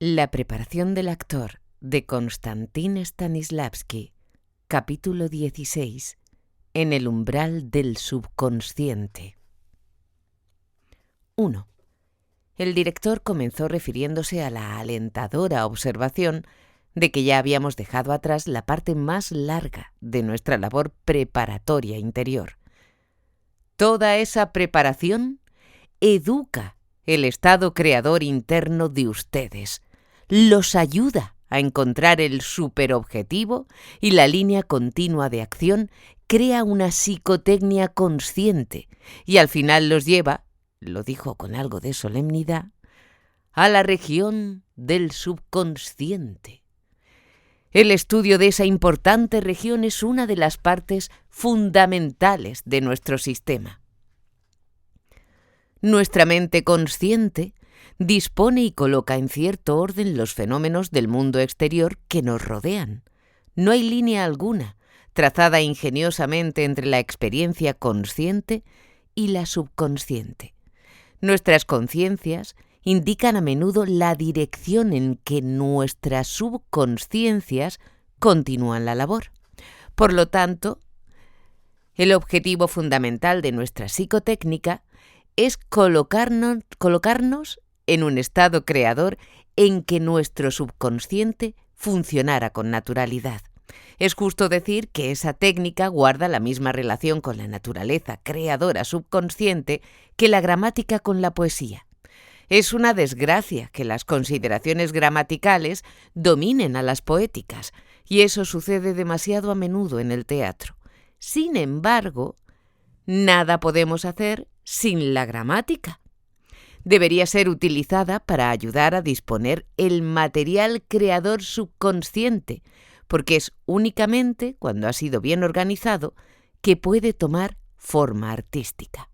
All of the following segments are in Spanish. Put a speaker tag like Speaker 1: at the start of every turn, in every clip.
Speaker 1: La preparación del actor de Konstantin Stanislavski, capítulo 16. En el umbral del subconsciente. 1. El director comenzó refiriéndose a la alentadora observación de que ya habíamos dejado atrás la parte más larga de nuestra labor preparatoria interior. Toda esa preparación educa el estado creador interno de ustedes, los ayuda a encontrar el superobjetivo y la línea continua de acción crea una psicotecnia consciente y al final los lleva, lo dijo con algo de solemnidad, a la región del subconsciente. El estudio de esa importante región es una de las partes fundamentales de nuestro sistema. Nuestra mente consciente dispone y coloca en cierto orden los fenómenos del mundo exterior que nos rodean. No hay línea alguna trazada ingeniosamente entre la experiencia consciente y la subconsciente. Nuestras conciencias indican a menudo la dirección en que nuestras subconsciencias continúan la labor. Por lo tanto, el objetivo fundamental de nuestra psicotécnica es colocarnos en un estado creador en que nuestro subconsciente funcionara con naturalidad. Es justo decir que esa técnica guarda la misma relación con la naturaleza creadora subconsciente que la gramática con la poesía. Es una desgracia que las consideraciones gramaticales dominen a las poéticas, y eso sucede demasiado a menudo en el teatro. Sin embargo, nada podemos hacer sin la gramática. Debería ser utilizada para ayudar a disponer el material creador subconsciente, porque es únicamente cuando ha sido bien organizado que puede tomar forma artística.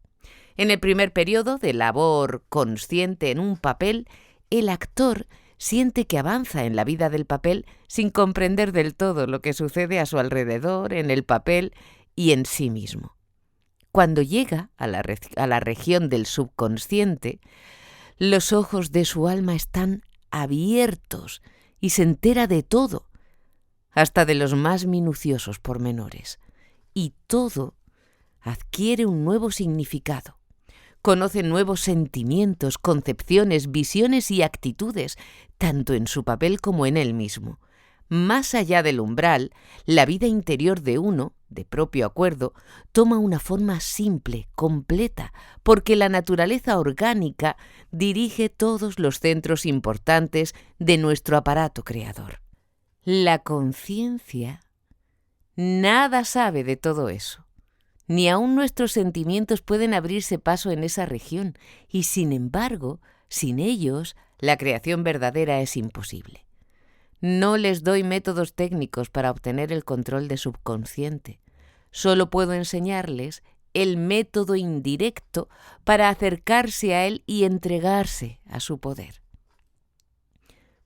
Speaker 1: En el primer periodo de labor consciente en un papel, el actor siente que avanza en la vida del papel sin comprender del todo lo que sucede a su alrededor, en el papel y en sí mismo. Cuando llega a la región del subconsciente, los ojos de su alma están abiertos y se entera de todo, hasta de los más minuciosos pormenores. Y todo adquiere un nuevo significado. Conoce nuevos sentimientos, concepciones, visiones y actitudes, tanto en su papel como en él mismo. Más allá del umbral, la vida interior de uno, de propio acuerdo, toma una forma simple, completa, porque la naturaleza orgánica dirige todos los centros importantes de nuestro aparato creador. La conciencia nada sabe de todo eso. Ni aun nuestros sentimientos pueden abrirse paso en esa región, y sin embargo, sin ellos, la creación verdadera es imposible. No les doy métodos técnicos para obtener el control de subconsciente. Solo puedo enseñarles el método indirecto para acercarse a él y entregarse a su poder.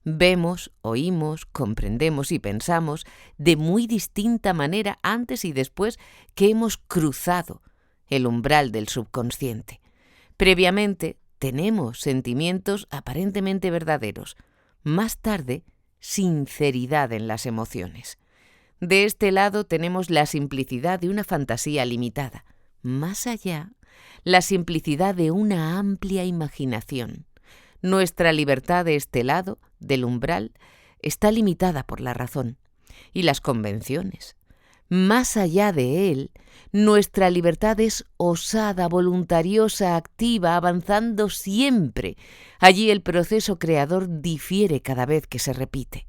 Speaker 1: Vemos, oímos, comprendemos y pensamos de muy distinta manera antes y después que hemos cruzado el umbral del subconsciente. Previamente tenemos sentimientos aparentemente verdaderos. Más tarde, sinceridad en las emociones. De este lado tenemos la simplicidad de una fantasía limitada. Más allá, la simplicidad de una amplia imaginación. Nuestra libertad de este lado, del umbral, está limitada por la razón y las convenciones. Más allá de él, nuestra libertad es osada, voluntariosa, activa, avanzando siempre. Allí el proceso creador difiere cada vez que se repite.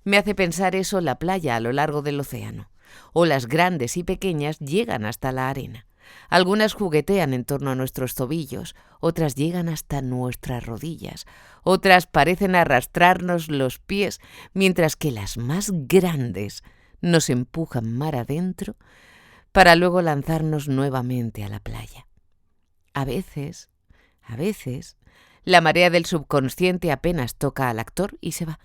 Speaker 1: Me hace pensar eso la playa a lo largo del océano. Olas grandes y pequeñas llegan hasta la arena. Algunas juguetean en torno a nuestros tobillos, otras llegan hasta nuestras rodillas, otras parecen arrastrarnos los pies, mientras que las más grandes nos empujan mar adentro para luego lanzarnos nuevamente a la playa. A veces, la marea del subconsciente apenas toca al actor y se va.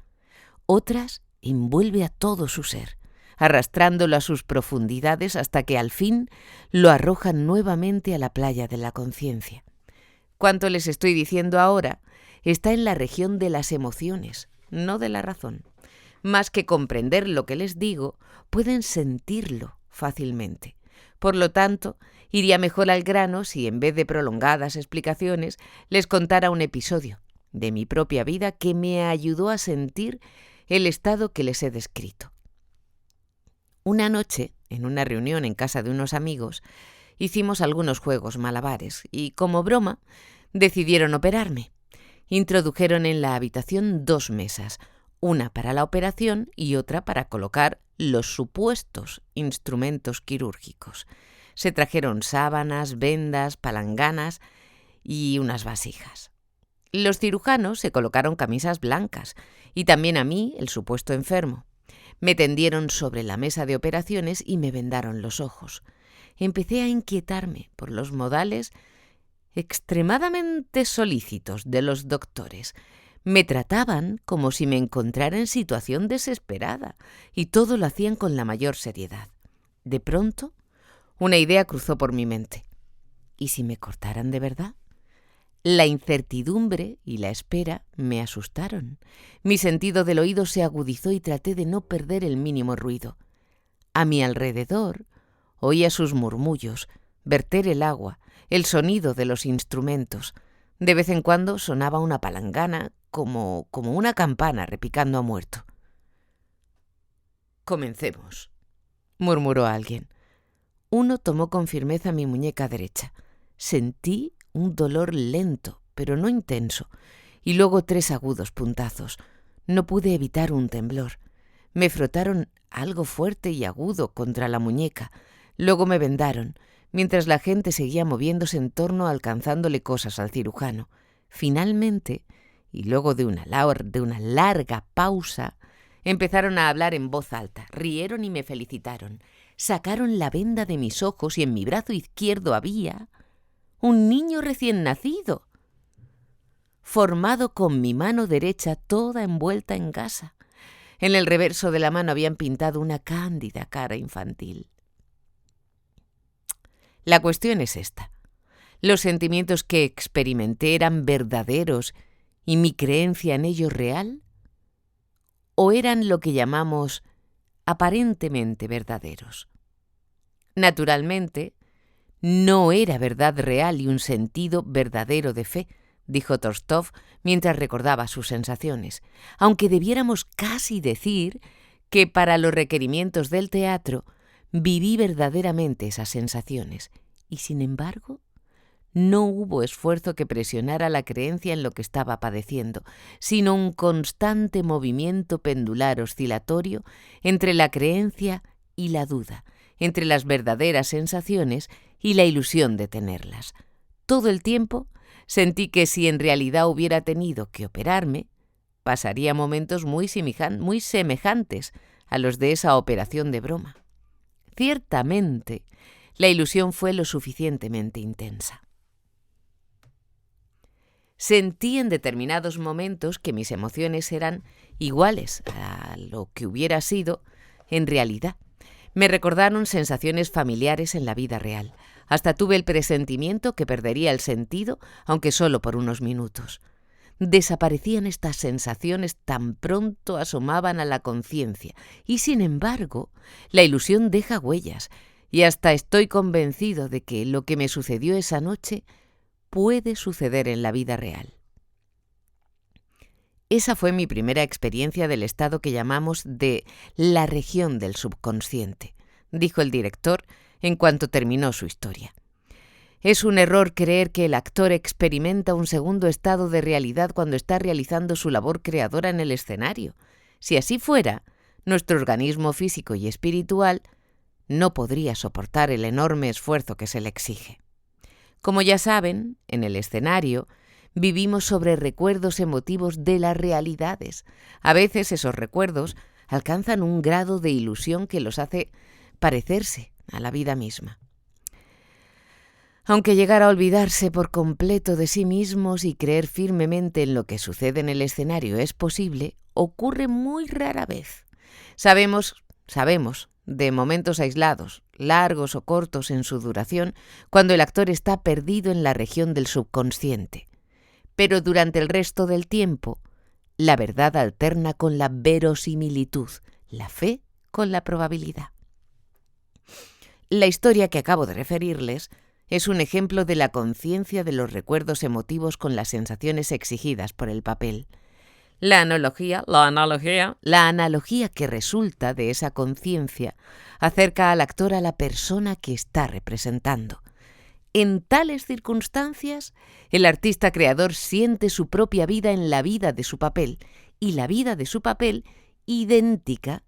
Speaker 1: Otras envuelve a todo su ser, arrastrándolo a sus profundidades hasta que al fin lo arrojan nuevamente a la playa de la conciencia. Cuanto les estoy diciendo ahora está en la región de las emociones, no de la razón. Más que comprender lo que les digo, pueden sentirlo fácilmente. Por lo tanto, iría mejor al grano si en vez de prolongadas explicaciones les contara un episodio de mi propia vida que me ayudó a sentir el estado que les he descrito. Una noche, en una reunión en casa de unos amigos, hicimos algunos juegos malabares y, como broma, decidieron operarme. Introdujeron en la habitación 2 mesas, una para la operación y otra para colocar los supuestos instrumentos quirúrgicos. Se trajeron sábanas, vendas, palanganas y unas vasijas. Los cirujanos se colocaron camisas blancas y también a mí, el supuesto enfermo. Me tendieron sobre la mesa de operaciones y me vendaron los ojos. Empecé a inquietarme por los modales extremadamente solícitos de los doctores. Me trataban como si me encontrara en situación desesperada y todo lo hacían con la mayor seriedad. De pronto, una idea cruzó por mi mente. ¿Y si me cortaran de verdad? La incertidumbre y la espera me asustaron. Mi sentido del oído se agudizó y traté de no perder el mínimo ruido. A mi alrededor oía sus murmullos, verter el agua, el sonido de los instrumentos. De vez en cuando sonaba una palangana como una campana repicando a muerto. «Comencemos», murmuró alguien. Uno tomó con firmeza mi muñeca derecha. Sentí un dolor lento, pero no intenso, y luego 3 agudos puntazos. No pude evitar un temblor. Me frotaron algo fuerte y agudo contra la muñeca. Luego me vendaron, mientras la gente seguía moviéndose en torno alcanzándole cosas al cirujano. Finalmente, y luego de una larga pausa, empezaron a hablar en voz alta, rieron y me felicitaron. Sacaron la venda de mis ojos y en mi brazo izquierdo había un niño recién nacido, formado con mi mano derecha toda envuelta en gasa. En el reverso de la mano habían pintado una cándida cara infantil. La cuestión es esta. ¿Los sentimientos que experimenté eran verdaderos y mi creencia en ellos real? ¿O eran lo que llamamos aparentemente verdaderos? Naturalmente, no era verdad real y un sentido verdadero de fe, dijo Tolstov mientras recordaba sus sensaciones, aunque debiéramos casi decir que para los requerimientos del teatro viví verdaderamente esas sensaciones, y sin embargo no hubo esfuerzo que presionara la creencia en lo que estaba padeciendo, sino un constante movimiento pendular oscilatorio entre la creencia y la duda, entre las verdaderas sensaciones y la ilusión de tenerlas. Todo el tiempo sentí que si en realidad hubiera tenido que operarme, pasaría momentos muy semejantes a los de esa operación de broma. Ciertamente, la ilusión fue lo suficientemente intensa. Sentí en determinados momentos que mis emociones eran iguales a lo que hubiera sido en realidad. Me recordaron sensaciones familiares en la vida real. Hasta tuve el presentimiento que perdería el sentido, aunque solo por unos minutos. Desaparecían estas sensaciones tan pronto asomaban a la conciencia, y sin embargo, la ilusión deja huellas, y hasta estoy convencido de que lo que me sucedió esa noche puede suceder en la vida real. Esa fue mi primera experiencia del estado que llamamos de la región del subconsciente, dijo el director en cuanto terminó su historia. Es un error creer que el actor experimenta un segundo estado de realidad cuando está realizando su labor creadora en el escenario. Si así fuera, nuestro organismo físico y espiritual no podría soportar el enorme esfuerzo que se le exige. Como ya saben, en el escenario vivimos sobre recuerdos emotivos de las realidades. A veces esos recuerdos alcanzan un grado de ilusión que los hace parecerse a la vida misma. Aunque llegar a olvidarse por completo de sí mismos y creer firmemente en lo que sucede en el escenario es posible, ocurre muy rara vez. Sabemos de momentos aislados, largos o cortos en su duración, cuando el actor está perdido en la región del subconsciente. pero durante el resto del tiempo, la verdad alterna con la verosimilitud, la fe con la probabilidad. La historia que acabo de referirles es un ejemplo de la conciencia de los recuerdos emotivos con las sensaciones exigidas por el papel. La analogía que resulta de esa conciencia acerca al actor a la persona que está representando. En tales circunstancias, el artista creador siente su propia vida en la vida de su papel, y la vida de su papel idéntica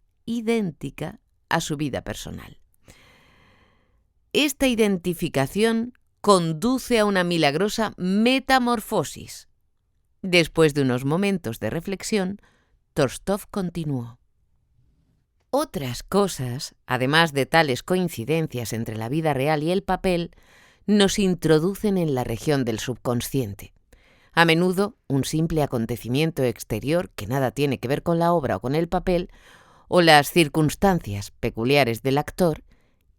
Speaker 1: a su vida personal. Esta identificación conduce a una milagrosa metamorfosis. Después de unos momentos de reflexión, Tolstói continuó. Otras cosas, además de tales coincidencias entre la vida real y el papel, nos introducen en la región del subconsciente. A menudo, un simple acontecimiento exterior que nada tiene que ver con la obra o con el papel, o las circunstancias peculiares del actor,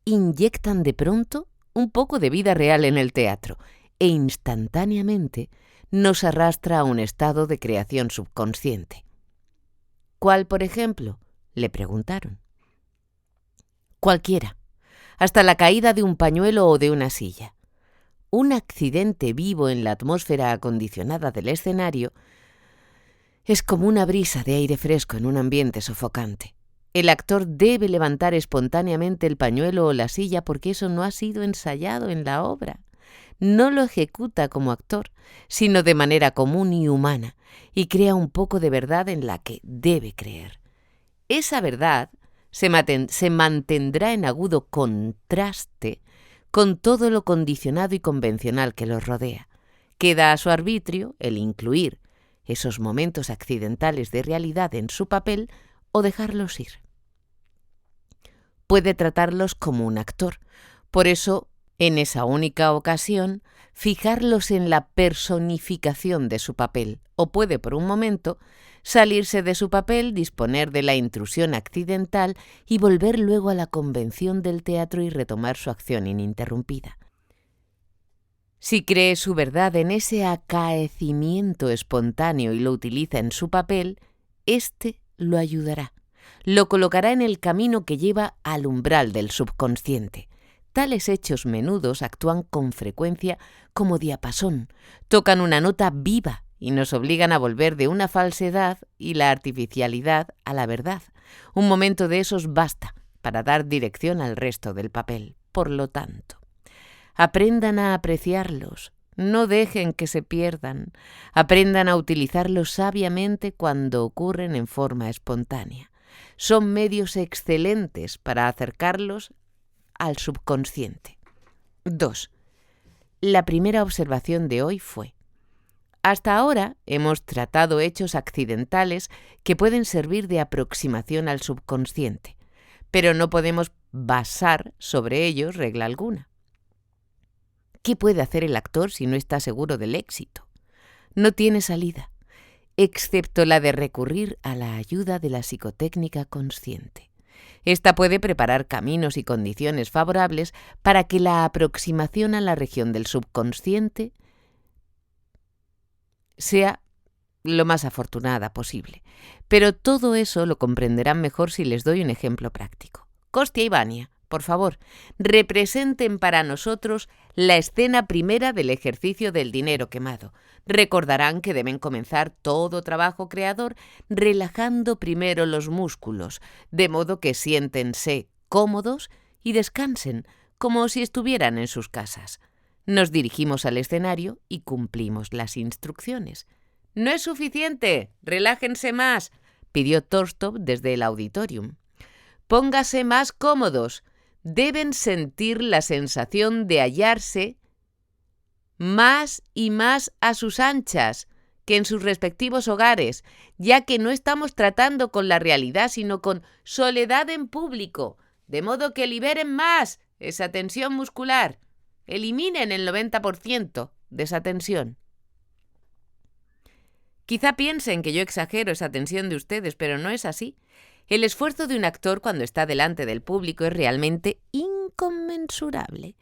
Speaker 1: inyectan de pronto un poco de vida real en el teatro e instantáneamente nos arrastra a un estado de creación subconsciente. ¿Cuál, por ejemplo?, le preguntaron. Cualquiera, hasta la caída de un pañuelo o de una silla. Un accidente vivo en la atmósfera acondicionada del escenario es como una brisa de aire fresco en un ambiente sofocante. El actor debe levantar espontáneamente el pañuelo o la silla porque eso no ha sido ensayado en la obra. No lo ejecuta como actor, sino de manera común y humana, y crea un poco de verdad en la que debe creer. Esa verdad se mantendrá en agudo contraste con todo lo condicionado y convencional que los rodea. Queda a su arbitrio el incluir esos momentos accidentales de realidad en su papel o dejarlos ir. Puede tratarlos como un actor, por eso, en esa única ocasión, fijarlos en la personificación de su papel, o puede por un momento salirse de su papel, disponer de la intrusión accidental y volver luego a la convención del teatro y retomar su acción ininterrumpida. Si cree su verdad en ese acaecimiento espontáneo y lo utiliza en su papel, éste lo ayudará, lo colocará en el camino que lleva al umbral del subconsciente. Tales hechos menudos actúan con frecuencia como diapasón, tocan una nota viva y nos obligan a volver de una falsedad y la artificialidad a la verdad. Un momento de esos basta para dar dirección al resto del papel. Por lo tanto, aprendan a apreciarlos, no dejen que se pierdan, aprendan a utilizarlos sabiamente cuando ocurren en forma espontánea. Son medios excelentes para acercarlos al subconsciente. 2. La primera observación de hoy fue: hasta ahora hemos tratado hechos accidentales que pueden servir de aproximación al subconsciente, pero no podemos basar sobre ellos regla alguna. ¿Qué puede hacer el actor si no está seguro del éxito? No tiene salida, excepto la de recurrir a la ayuda de la psicotécnica consciente. Esta puede preparar caminos y condiciones favorables para que la aproximación a la región del subconsciente sea lo más afortunada posible. Pero todo eso lo comprenderán mejor si les doy un ejemplo práctico. Kostia y Vania, por favor, representen para nosotros la escena primera del ejercicio del dinero quemado. Recordarán que deben comenzar todo trabajo creador relajando primero los músculos, de modo que siéntense cómodos y descansen, como si estuvieran en sus casas. Nos dirigimos al escenario y cumplimos las instrucciones. «No es suficiente, relájense más», pidió Tolstói desde el auditorium. «Póngase más cómodos. Deben sentir la sensación de hallarse más y más a sus anchas que en sus respectivos hogares, ya que no estamos tratando con la realidad, sino con soledad en público, de modo que liberen más esa tensión muscular. Eliminen el 90% de esa tensión». Quizá piensen que yo exagero esa tensión de ustedes, pero no es así. El esfuerzo de un actor cuando está delante del público es realmente inconmensurable.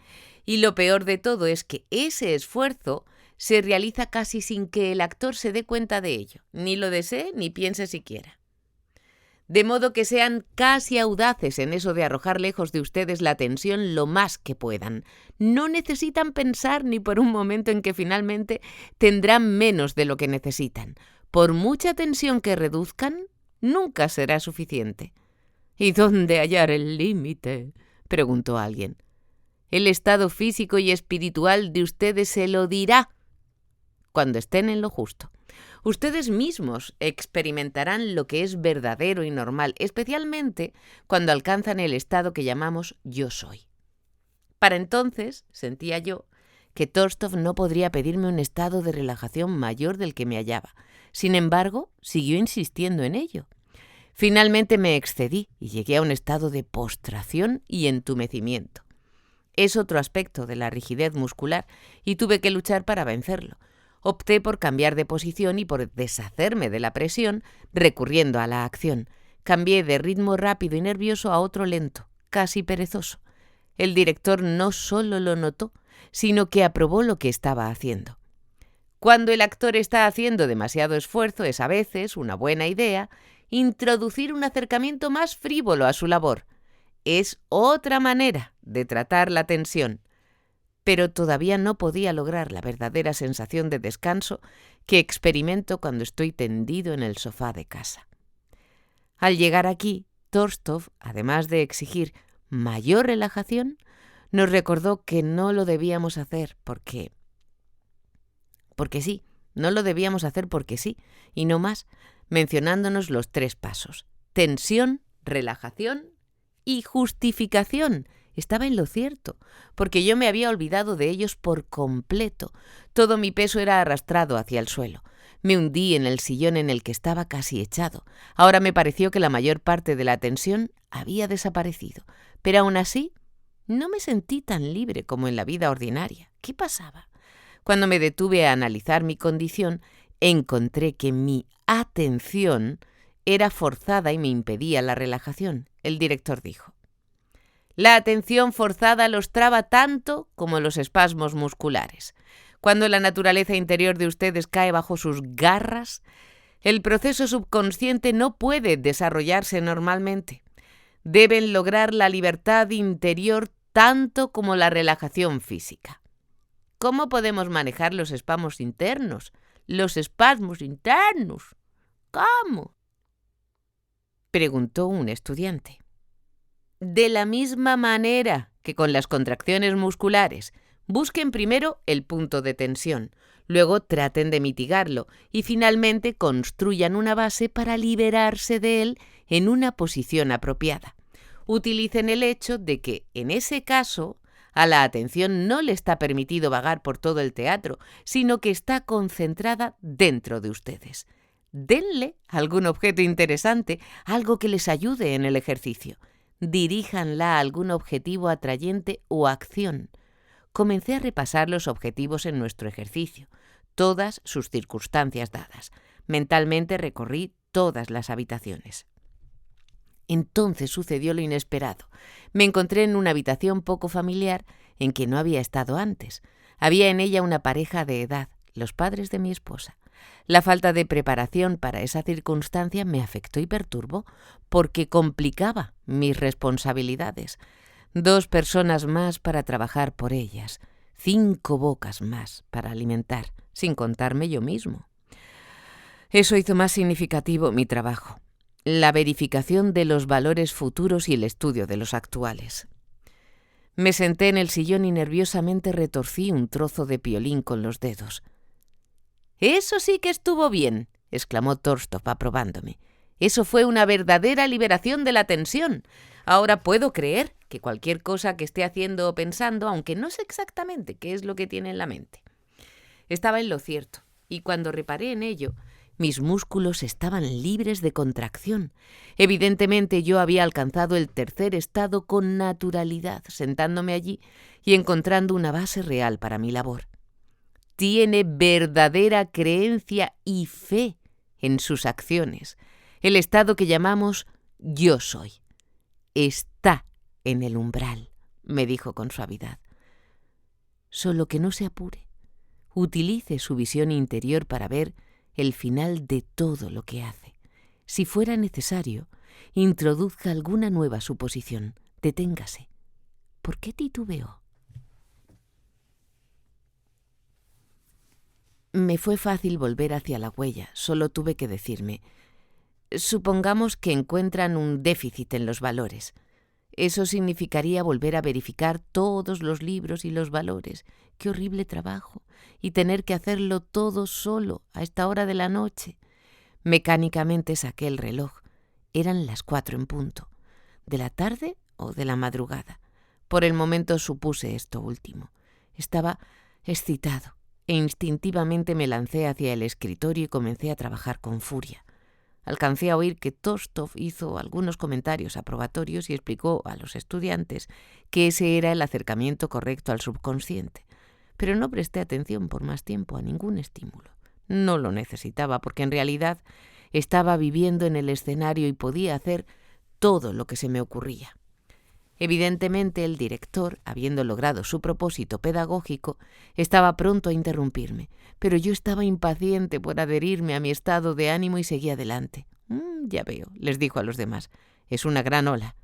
Speaker 1: Y lo peor de todo es que ese esfuerzo se realiza casi sin que el actor se dé cuenta de ello, ni lo desee ni piense siquiera. De modo que sean casi audaces en eso de arrojar lejos de ustedes la tensión lo más que puedan. No necesitan pensar ni por un momento en que finalmente tendrán menos de lo que necesitan. Por mucha tensión que reduzcan, nunca será suficiente. ¿Y dónde hallar el límite?, preguntó alguien. El estado físico y espiritual de ustedes se lo dirá cuando estén en lo justo. Ustedes mismos experimentarán lo que es verdadero y normal, especialmente cuando alcanzan el estado que llamamos yo soy. Para entonces, sentía yo, que Tolstoj no podría pedirme un estado de relajación mayor del que me hallaba. Sin embargo, siguió insistiendo en ello. Finalmente me excedí y llegué a un estado de postración y entumecimiento. Es otro aspecto de la rigidez muscular y tuve que luchar para vencerlo. Opté por cambiar de posición y por deshacerme de la presión, recurriendo a la acción. Cambié de ritmo rápido y nervioso a otro lento, casi perezoso. El director no solo lo notó, sino que aprobó lo que estaba haciendo. Cuando el actor está haciendo demasiado esfuerzo, es a veces una buena idea introducir un acercamiento más frívolo a su labor. Es otra manera de tratar la tensión. Pero todavía no podía lograr la verdadera sensación de descanso que experimento cuando estoy tendido en el sofá de casa. Al llegar aquí, Tolstoj, además de exigir mayor relajación, nos recordó que no lo debíamos hacer porque sí, no lo debíamos hacer porque sí, y no más, mencionándonos los 3 pasos: tensión, relajación y justificación. Estaba en lo cierto, porque yo me había olvidado de ellos por completo. Todo mi peso era arrastrado hacia el suelo. Me hundí en el sillón en el que estaba casi echado. Ahora me pareció que la mayor parte de la tensión había desaparecido, pero aún así no me sentí tan libre como en la vida ordinaria. ¿Qué pasaba? Cuando me detuve a analizar mi condición, encontré que mi atención era forzada y me impedía la relajación. El director dijo: la atención forzada los traba tanto como los espasmos musculares. Cuando la naturaleza interior de ustedes cae bajo sus garras, el proceso subconsciente no puede desarrollarse normalmente. Deben lograr la libertad interior tanto como la relajación física. ¿Cómo podemos manejar los espasmos internos? Los espasmos internos. ¿Cómo?, preguntó un estudiante. De la misma manera que con las contracciones musculares. Busquen primero el punto de tensión, luego traten de mitigarlo y finalmente construyan una base para liberarse de él en una posición apropiada. Utilicen el hecho de que, en ese caso, a la atención no le está permitido vagar por todo el teatro, sino que está concentrada dentro de ustedes. Denle algún objeto interesante, algo que les ayude en el ejercicio. Diríjanla a algún objetivo atrayente o acción. Comencé a repasar los objetivos en nuestro ejercicio, todas sus circunstancias dadas. Mentalmente recorrí todas las habitaciones. Entonces sucedió lo inesperado. Me encontré en una habitación poco familiar en que no había estado antes. Había en ella una pareja de edad, los padres de mi esposa. La falta de preparación para esa circunstancia me afectó y perturbó porque complicaba mis responsabilidades. 2 personas más para trabajar por ellas, 5 bocas más para alimentar, sin contarme yo mismo. Eso hizo más significativo mi trabajo, la verificación de los valores futuros y el estudio de los actuales. Me senté en el sillón y nerviosamente retorcí un trozo de piolín con los dedos. «Eso sí que estuvo bien», exclamó Tolstoj aprobándome. «Eso fue una verdadera liberación de la tensión. Ahora puedo creer que cualquier cosa que esté haciendo o pensando, aunque no sé exactamente qué es lo que tiene en la mente». Estaba en lo cierto, y cuando reparé en ello, mis músculos estaban libres de contracción. Evidentemente yo había alcanzado el 3er estado con naturalidad, sentándome allí y encontrando una base real para mi labor. Tiene verdadera creencia y fe en sus acciones. El estado que llamamos yo soy. Está en el umbral, me dijo con suavidad. Solo que no se apure. utilice su visión interior para ver el final de todo lo que hace. Si fuera necesario, introduzca alguna nueva suposición. Deténgase. ¿Por qué titubeó? Me fue fácil volver hacia la huella. Solo tuve que decirme: supongamos que encuentran un déficit en los valores. Eso significaría volver a verificar todos los libros y los valores. ¡Qué horrible trabajo! Y tener que hacerlo todo solo a esta hora de la noche. Mecánicamente saqué el reloj. Eran las 4 en punto. ¿De la tarde o de la madrugada? Por el momento supuse esto último. Estaba excitado e instintivamente me lancé hacia el escritorio y comencé a trabajar con furia. Alcancé a oír que Tolstov hizo algunos comentarios aprobatorios y explicó a los estudiantes que ese era el acercamiento correcto al subconsciente. Pero no presté atención por más tiempo a ningún estímulo. No lo necesitaba porque en realidad estaba viviendo en el escenario y podía hacer todo lo que se me ocurría. Evidentemente el director, habiendo logrado su propósito pedagógico, estaba pronto a interrumpirme, pero yo estaba impaciente por adherirme a mi estado de ánimo y seguí adelante. Ya veo, les dijo a los demás, es una gran ola.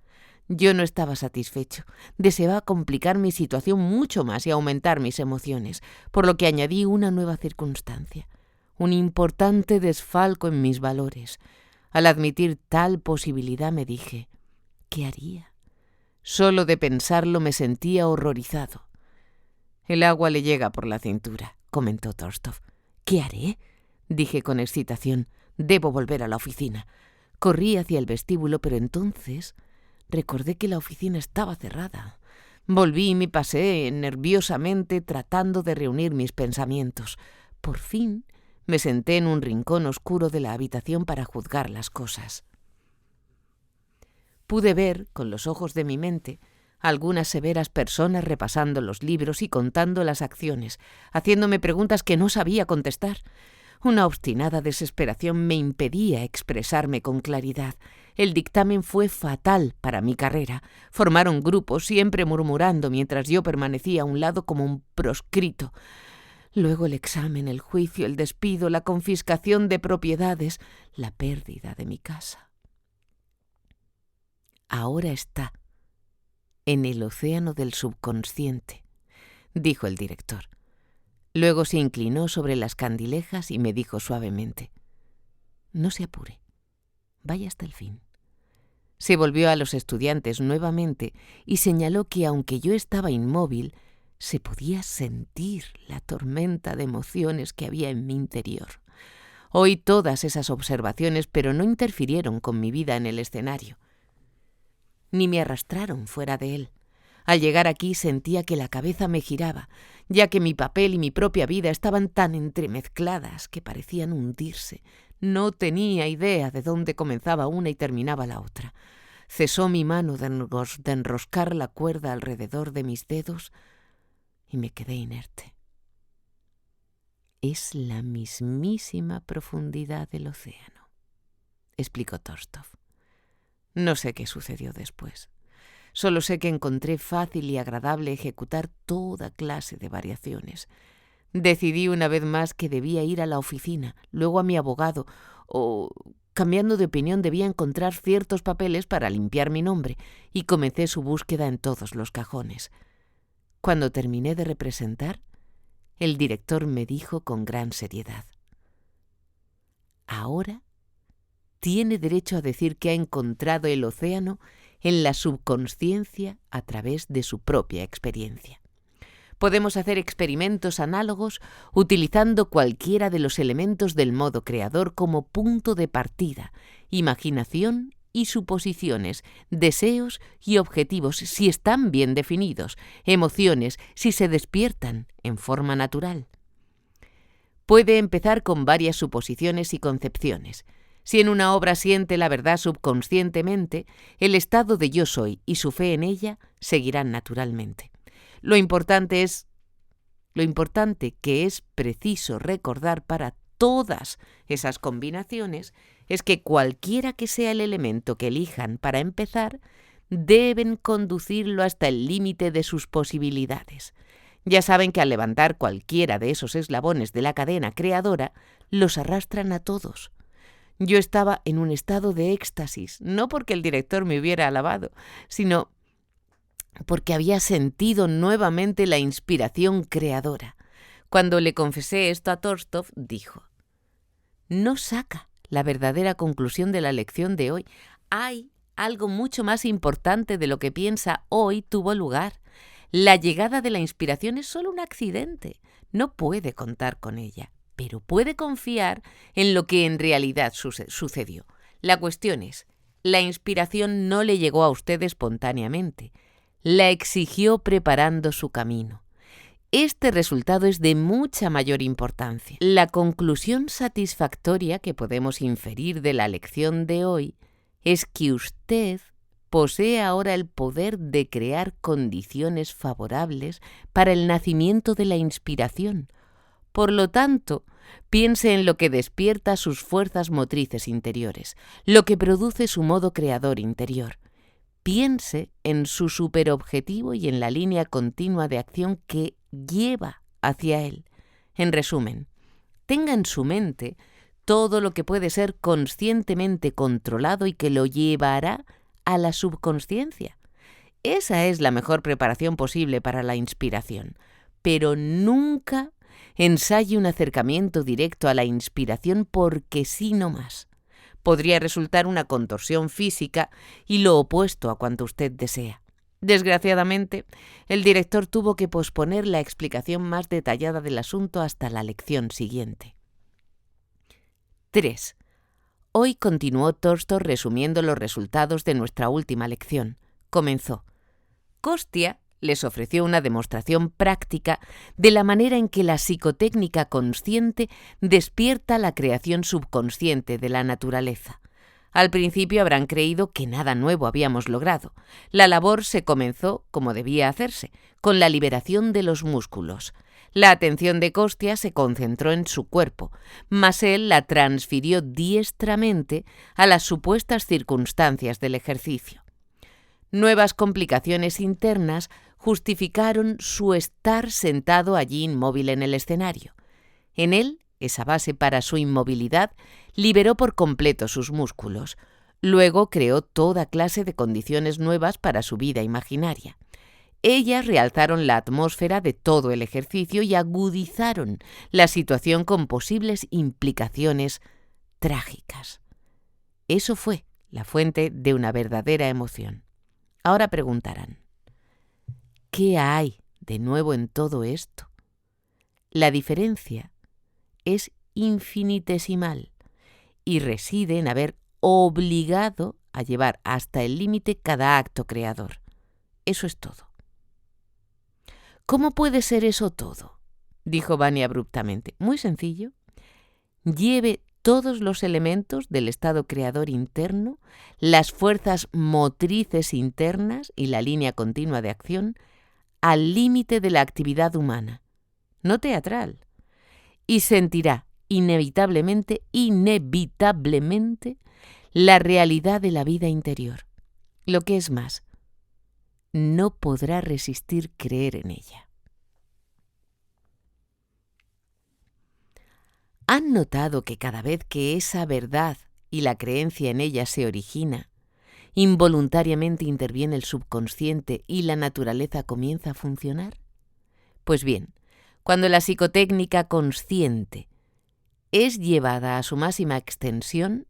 Speaker 1: Yo no estaba satisfecho. Deseaba complicar mi situación mucho más y aumentar mis emociones, por lo que añadí una nueva circunstancia, un importante desfalco en mis valores. Al admitir tal posibilidad me dije: ¿qué haría? Solo de pensarlo me sentía horrorizado. El agua le llega por la cintura, comentó Tolstov. ¿Qué haré? Dije con excitación. Debo volver a la oficina. Corrí hacia el vestíbulo, pero entonces recordé que la oficina estaba cerrada. Volví y me pasé nerviosamente tratando de reunir mis pensamientos. Por fin me senté en un rincón oscuro de la habitación para juzgar las cosas. Pude ver, con los ojos de mi mente, algunas severas personas repasando los libros y contando las acciones, haciéndome preguntas que no sabía contestar. Una obstinada desesperación me impedía expresarme con claridad. El dictamen fue fatal para mi carrera. Formaron grupos, siempre murmurando, mientras yo permanecía a un lado como un proscrito. Luego el examen, el juicio, el despido, la confiscación de propiedades, la pérdida de mi casa. Ahora está en el océano del subconsciente, dijo el director. Luego se inclinó sobre las candilejas y me dijo suavemente: no se apure, vaya hasta el fin. Se volvió a los estudiantes nuevamente y señaló que aunque yo estaba inmóvil, se podía sentir la tormenta de emociones que había en mi interior. Oí todas esas observaciones, pero no interfirieron con mi vida en el escenario, ni me arrastraron fuera de él. Al llegar aquí sentía que la cabeza me giraba, ya que mi papel y mi propia vida estaban tan entremezcladas que parecían hundirse. No tenía idea de dónde comenzaba una y terminaba la otra. Cesó mi mano de enroscar la cuerda alrededor de mis dedos y me quedé inerte. Es la mismísima profundidad del océano, explicó Tolstov. No sé qué sucedió después. Solo sé que encontré fácil y agradable ejecutar toda clase de variaciones. Decidí una vez más que debía ir a la oficina, luego a mi abogado, o, cambiando de opinión, debía encontrar ciertos papeles para limpiar mi nombre, y comencé su búsqueda en todos los cajones. Cuando terminé de representar, el director me dijo con gran seriedad: ahora tiene derecho a decir que ha encontrado el océano en la subconsciencia a través de su propia experiencia. Podemos hacer experimentos análogos utilizando cualquiera de los elementos del modo creador como punto de partida, imaginación y suposiciones, deseos y objetivos si están bien definidos, emociones si se despiertan en forma natural. Puede empezar con varias suposiciones y concepciones. Si en una obra siente la verdad subconscientemente, el estado de yo soy y su fe en ella seguirán naturalmente. Lo importante que es preciso recordar para todas esas combinaciones es que cualquiera que sea el elemento que elijan para empezar, deben conducirlo hasta el límite de sus posibilidades. Ya saben que al levantar cualquiera de esos eslabones de la cadena creadora, los arrastran a todos. Yo estaba en un estado de éxtasis, no porque el director me hubiera alabado, sino porque había sentido nuevamente la inspiración creadora. Cuando le confesé esto a Torstov, dijo: «No saca la verdadera conclusión de la lección de hoy. Hay algo mucho más importante de lo que piensa hoy tuvo lugar. La llegada de la inspiración es solo un accidente. No puede contar con ella, pero puede confiar en lo que en realidad sucedió. La cuestión es, la inspiración no le llegó a usted espontáneamente. La exigió preparando su camino. Este resultado es de mucha mayor importancia. La conclusión satisfactoria que podemos inferir de la lección de hoy es que usted posee ahora el poder de crear condiciones favorables para el nacimiento de la inspiración. Por lo tanto, piense en lo que despierta sus fuerzas motrices interiores, lo que produce su modo creador interior. Piense en su superobjetivo y en la línea continua de acción que lleva hacia él. En resumen, tenga en su mente todo lo que puede ser conscientemente controlado y que lo llevará a la subconsciencia. Esa es la mejor preparación posible para la inspiración, pero nunca ensaye un acercamiento directo a la inspiración porque sí no más. Podría resultar una contorsión física y lo opuesto a cuanto usted desea. Desgraciadamente, el director tuvo que posponer la explicación más detallada del asunto hasta la lección siguiente. 3. Hoy continuó Torstov resumiendo los resultados de nuestra última lección. Comenzó: Costia les ofreció una demostración práctica de la manera en que la psicotécnica consciente despierta la creación subconsciente de la naturaleza. Al principio habrán creído que nada nuevo habíamos logrado. La labor se comenzó, como debía hacerse, con la liberación de los músculos. La atención de Costia se concentró en su cuerpo, mas él la transfirió diestramente a las supuestas circunstancias del ejercicio. Nuevas complicaciones internas justificaron su estar sentado allí inmóvil en el escenario. En él, esa base para su inmovilidad liberó por completo sus músculos. Luego creó toda clase de condiciones nuevas para su vida imaginaria. Ellas realzaron la atmósfera de todo el ejercicio y agudizaron la situación con posibles implicaciones trágicas. Eso fue la fuente de una verdadera emoción. Ahora preguntarán: ¿qué hay de nuevo en todo esto? La diferencia es infinitesimal y reside en haber obligado a llevar hasta el límite cada acto creador. Eso es todo. ¿Cómo puede ser eso todo?, dijo Vani abruptamente. Muy sencillo. Lleve todos los elementos del estado creador interno, las fuerzas motrices internas y la línea continua de acción al límite de la actividad humana, no teatral, y sentirá inevitablemente, la realidad de la vida interior. Lo que es más, no podrá resistir creer en ella. ¿Han notado que cada vez que esa verdad y la creencia en ella se origina, involuntariamente interviene el subconsciente y la naturaleza comienza a funcionar? Pues bien, cuando la psicotécnica consciente es llevada a su máxima extensión,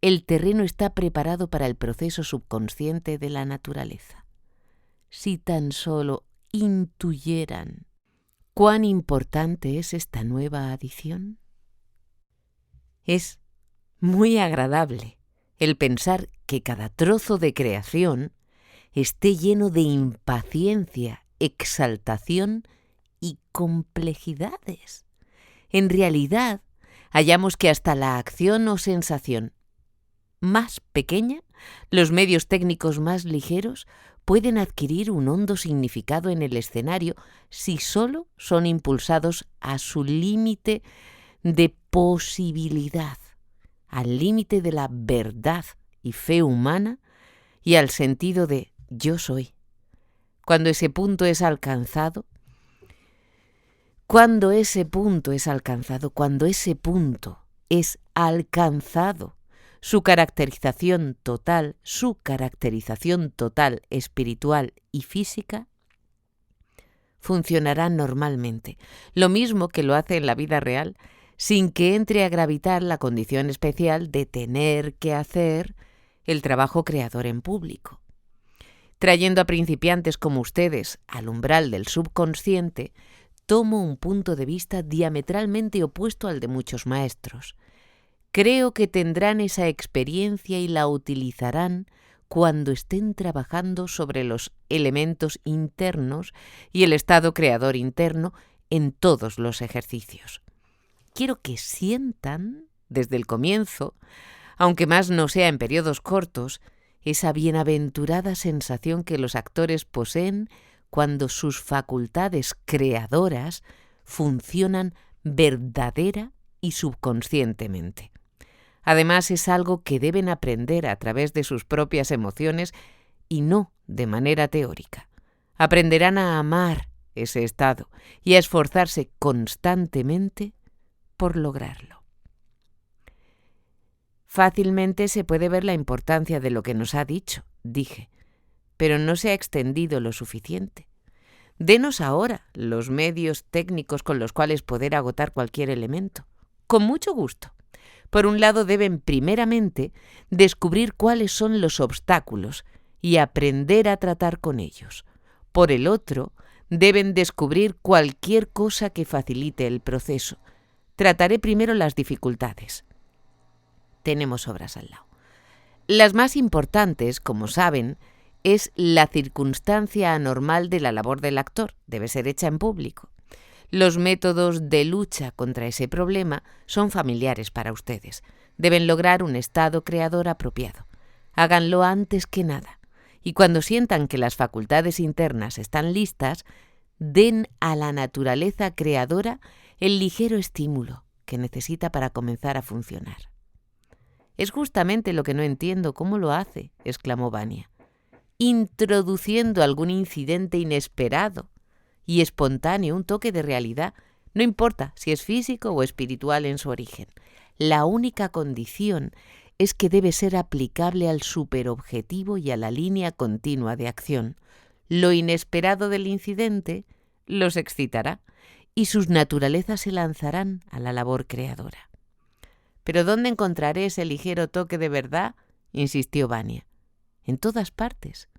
Speaker 1: el terreno está preparado para el proceso subconsciente de la naturaleza. Si tan solo intuyeran cuán importante es esta nueva adición. Es muy agradable el pensar que cada trozo de creación esté lleno de impaciencia, exaltación y complejidades. En realidad, hallamos que hasta la acción o sensación más pequeña, los medios técnicos más ligeros, pueden adquirir un hondo significado en el escenario si solo son impulsados a su límite de posibilidad, al límite de la verdad y fe humana y al sentido de yo soy. Cuando ese punto es alcanzado, Cuando ese punto es alcanzado, su caracterización total espiritual y física funcionará normalmente, lo mismo que lo hace en la vida real, sin que entre a gravitar la condición especial de tener que hacer el trabajo creador en público. Trayendo a principiantes como ustedes al umbral del subconsciente, tomo un punto de vista diametralmente opuesto al de muchos maestros. Creo que tendrán esa experiencia y la utilizarán cuando estén trabajando sobre los elementos internos y el estado creador interno en todos los ejercicios. Quiero que sientan, desde el comienzo, aunque más no sea en periodos cortos, esa bienaventurada sensación que los actores poseen cuando sus facultades creadoras funcionan verdadera y subconscientemente. Además, es algo que deben aprender a través de sus propias emociones y no de manera teórica. Aprenderán a amar ese estado y a esforzarse constantemente por lograrlo. Fácilmente se puede ver la importancia de lo que nos ha dicho, dije, pero no se ha extendido lo suficiente. Denos ahora los medios técnicos con los cuales poder agotar cualquier elemento. Con mucho gusto. Por un lado, deben primeramente descubrir cuáles son los obstáculos y aprender a tratar con ellos. Por el otro, deben descubrir cualquier cosa que facilite el proceso. Trataré primero las dificultades. Tenemos obras al lado. Las más importantes, como saben, es la circunstancia anormal de la labor del actor. Debe ser hecha en público. Los métodos de lucha contra ese problema son familiares para ustedes. Deben lograr un estado creador apropiado. Háganlo antes que nada. Y cuando sientan que las facultades internas están listas, den a la naturaleza creadora el ligero estímulo que necesita para comenzar a funcionar. «Es justamente lo que no entiendo. ¿Cómo lo hace?», exclamó Vania. «Introduciendo algún incidente inesperado y espontáneo, un toque de realidad, no importa si es físico o espiritual en su origen. La única condición es que debe ser aplicable al superobjetivo y a la línea continua de acción. Lo inesperado del incidente los excitará y sus naturalezas se lanzarán a la labor creadora». «¿Pero dónde encontraré ese ligero toque de verdad?», insistió Vania. «En todas partes.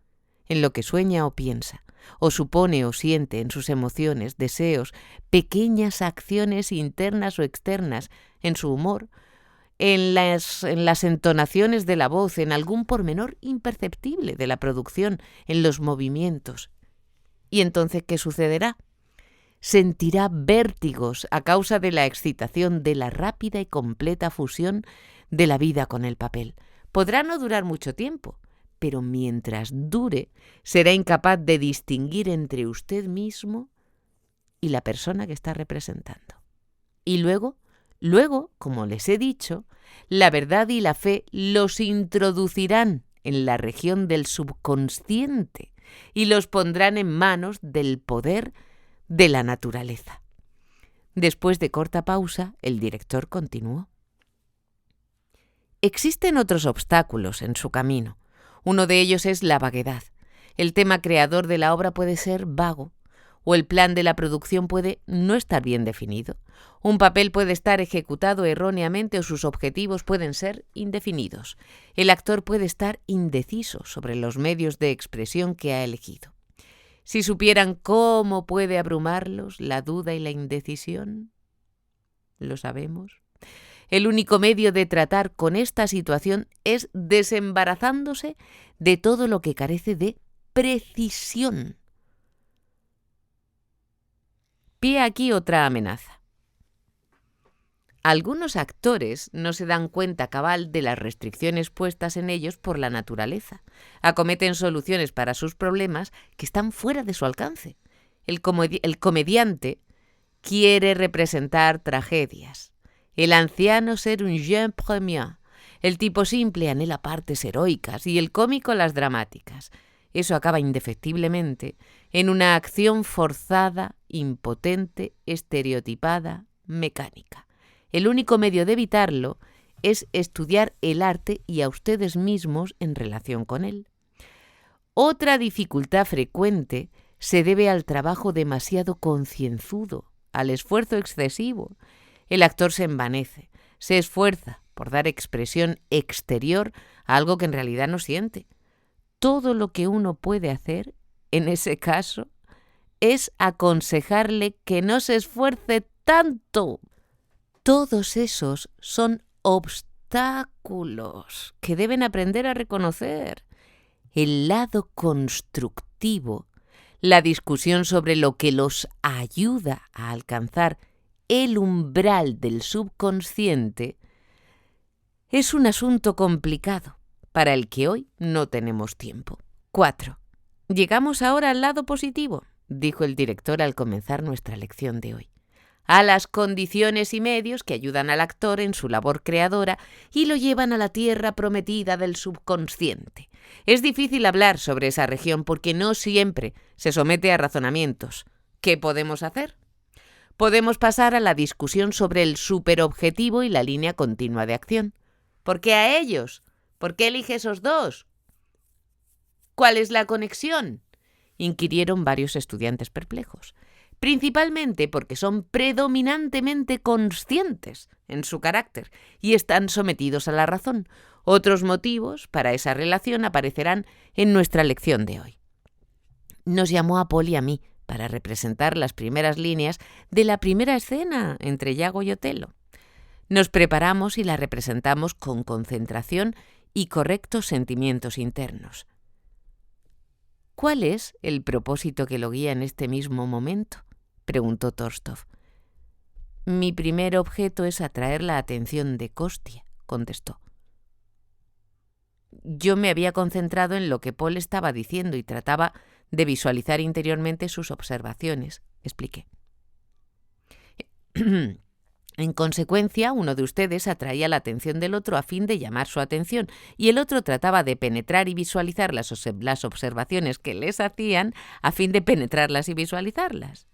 Speaker 1: En lo que sueña o piensa, o supone o siente, en sus emociones, deseos, pequeñas acciones internas o externas, en su humor, en las entonaciones de la voz, en algún pormenor imperceptible de la producción, en los movimientos. ¿Y entonces qué sucederá? Sentirá vértigos a causa de la excitación de la rápida y completa fusión de la vida con el papel. Podrá no durar mucho tiempo, pero mientras dure, será incapaz de distinguir entre usted mismo y la persona que está representando. Y luego, como les he dicho, la verdad y la fe los introducirán en la región del subconsciente y los pondrán en manos del poder de la naturaleza». Después de corta pausa, el director continuó. «Existen otros obstáculos en su camino. Uno de ellos es la vaguedad. El tema creador de la obra puede ser vago, o el plan de la producción puede no estar bien definido. Un papel puede estar ejecutado erróneamente o sus objetivos pueden ser indefinidos. El actor puede estar indeciso sobre los medios de expresión que ha elegido. Si supieran cómo puede abrumarlos la duda y la indecisión, ¿lo sabemos? El único medio de tratar con esta situación es desembarazándose de todo lo que carece de precisión. Pie aquí otra amenaza. Algunos actores no se dan cuenta cabal de las restricciones puestas en ellos por la naturaleza. Acometen soluciones para sus problemas que están fuera de su alcance. El comediante quiere representar tragedias. El anciano ser un jeune premier. El tipo simple anhela partes heroicas y el cómico las dramáticas. Eso acaba indefectiblemente en una acción forzada, impotente, estereotipada, mecánica. El único medio de evitarlo es estudiar el arte y a ustedes mismos en relación con él. Otra dificultad frecuente se debe al trabajo demasiado concienzudo, al esfuerzo excesivo. El actor se envanece, se esfuerza por dar expresión exterior a algo que en realidad no siente. Todo lo que uno puede hacer, en ese caso, es aconsejarle que no se esfuerce tanto. Todos esos son obstáculos que deben aprender a reconocer. El lado constructivo, la discusión sobre lo que los ayuda a alcanzar el umbral del subconsciente, es un asunto complicado para el que hoy no tenemos tiempo. 4. Llegamos ahora al lado positivo, dijo el director al comenzar nuestra lección de hoy, a las condiciones y medios que ayudan al actor en su labor creadora y lo llevan a la tierra prometida del subconsciente. Es difícil hablar sobre esa región porque no siempre se somete a razonamientos. ¿Qué podemos hacer? Podemos pasar a la discusión sobre el superobjetivo y la línea continua de acción. ¿Por qué a ellos? ¿Por qué elige esos dos? ¿Cuál es la conexión?, inquirieron varios estudiantes perplejos. Principalmente porque son predominantemente conscientes en su carácter y están sometidos a la razón. Otros motivos para esa relación aparecerán en nuestra lección de hoy. Nos llamó a Paul y a mí para representar las primeras líneas de la primera escena entre Iago y Otelo. Nos preparamos y la representamos con concentración y correctos sentimientos internos. ¿Cuál es el propósito que lo guía en este mismo momento?, preguntó Torstov. Mi primer objeto es atraer la atención de Kostia, contestó. Yo me había concentrado en lo que Paul estaba diciendo y trataba de visualizar interiormente sus observaciones, expliqué. En consecuencia, uno de ustedes atraía la atención del otro a fin de llamar su atención y el otro trataba de penetrar y visualizar las observaciones que les hacían a fin de penetrarlas y visualizarlas.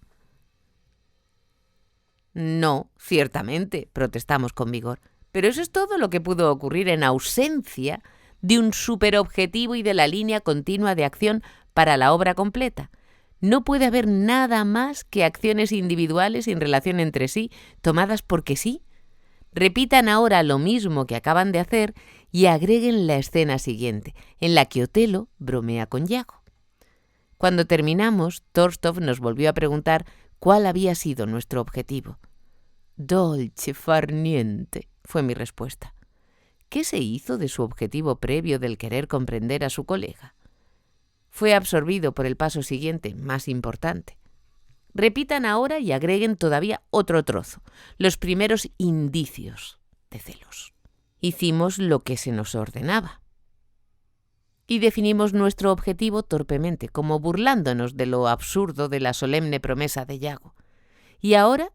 Speaker 1: No, ciertamente, protestamos con vigor, pero eso es todo lo que pudo ocurrir en ausencia de un superobjetivo y de la línea continua de acción para la obra completa. No puede haber nada más que acciones individuales sin relación entre sí, tomadas porque sí. Repitan ahora lo mismo que acaban de hacer y agreguen la escena siguiente, en la que Otelo bromea con Iago. Cuando terminamos, Torstov nos volvió a preguntar cuál había sido nuestro objetivo. «Dolce far niente», fue mi respuesta. ¿Qué se hizo de su objetivo previo del querer comprender a su colega? Fue absorbido por el paso siguiente, más importante. Repitan ahora y agreguen todavía otro trozo, los primeros indicios de celos. Hicimos lo que se nos ordenaba. Y definimos nuestro objetivo torpemente, como burlándonos de lo absurdo de la solemne promesa de Iago. ¿Y ahora?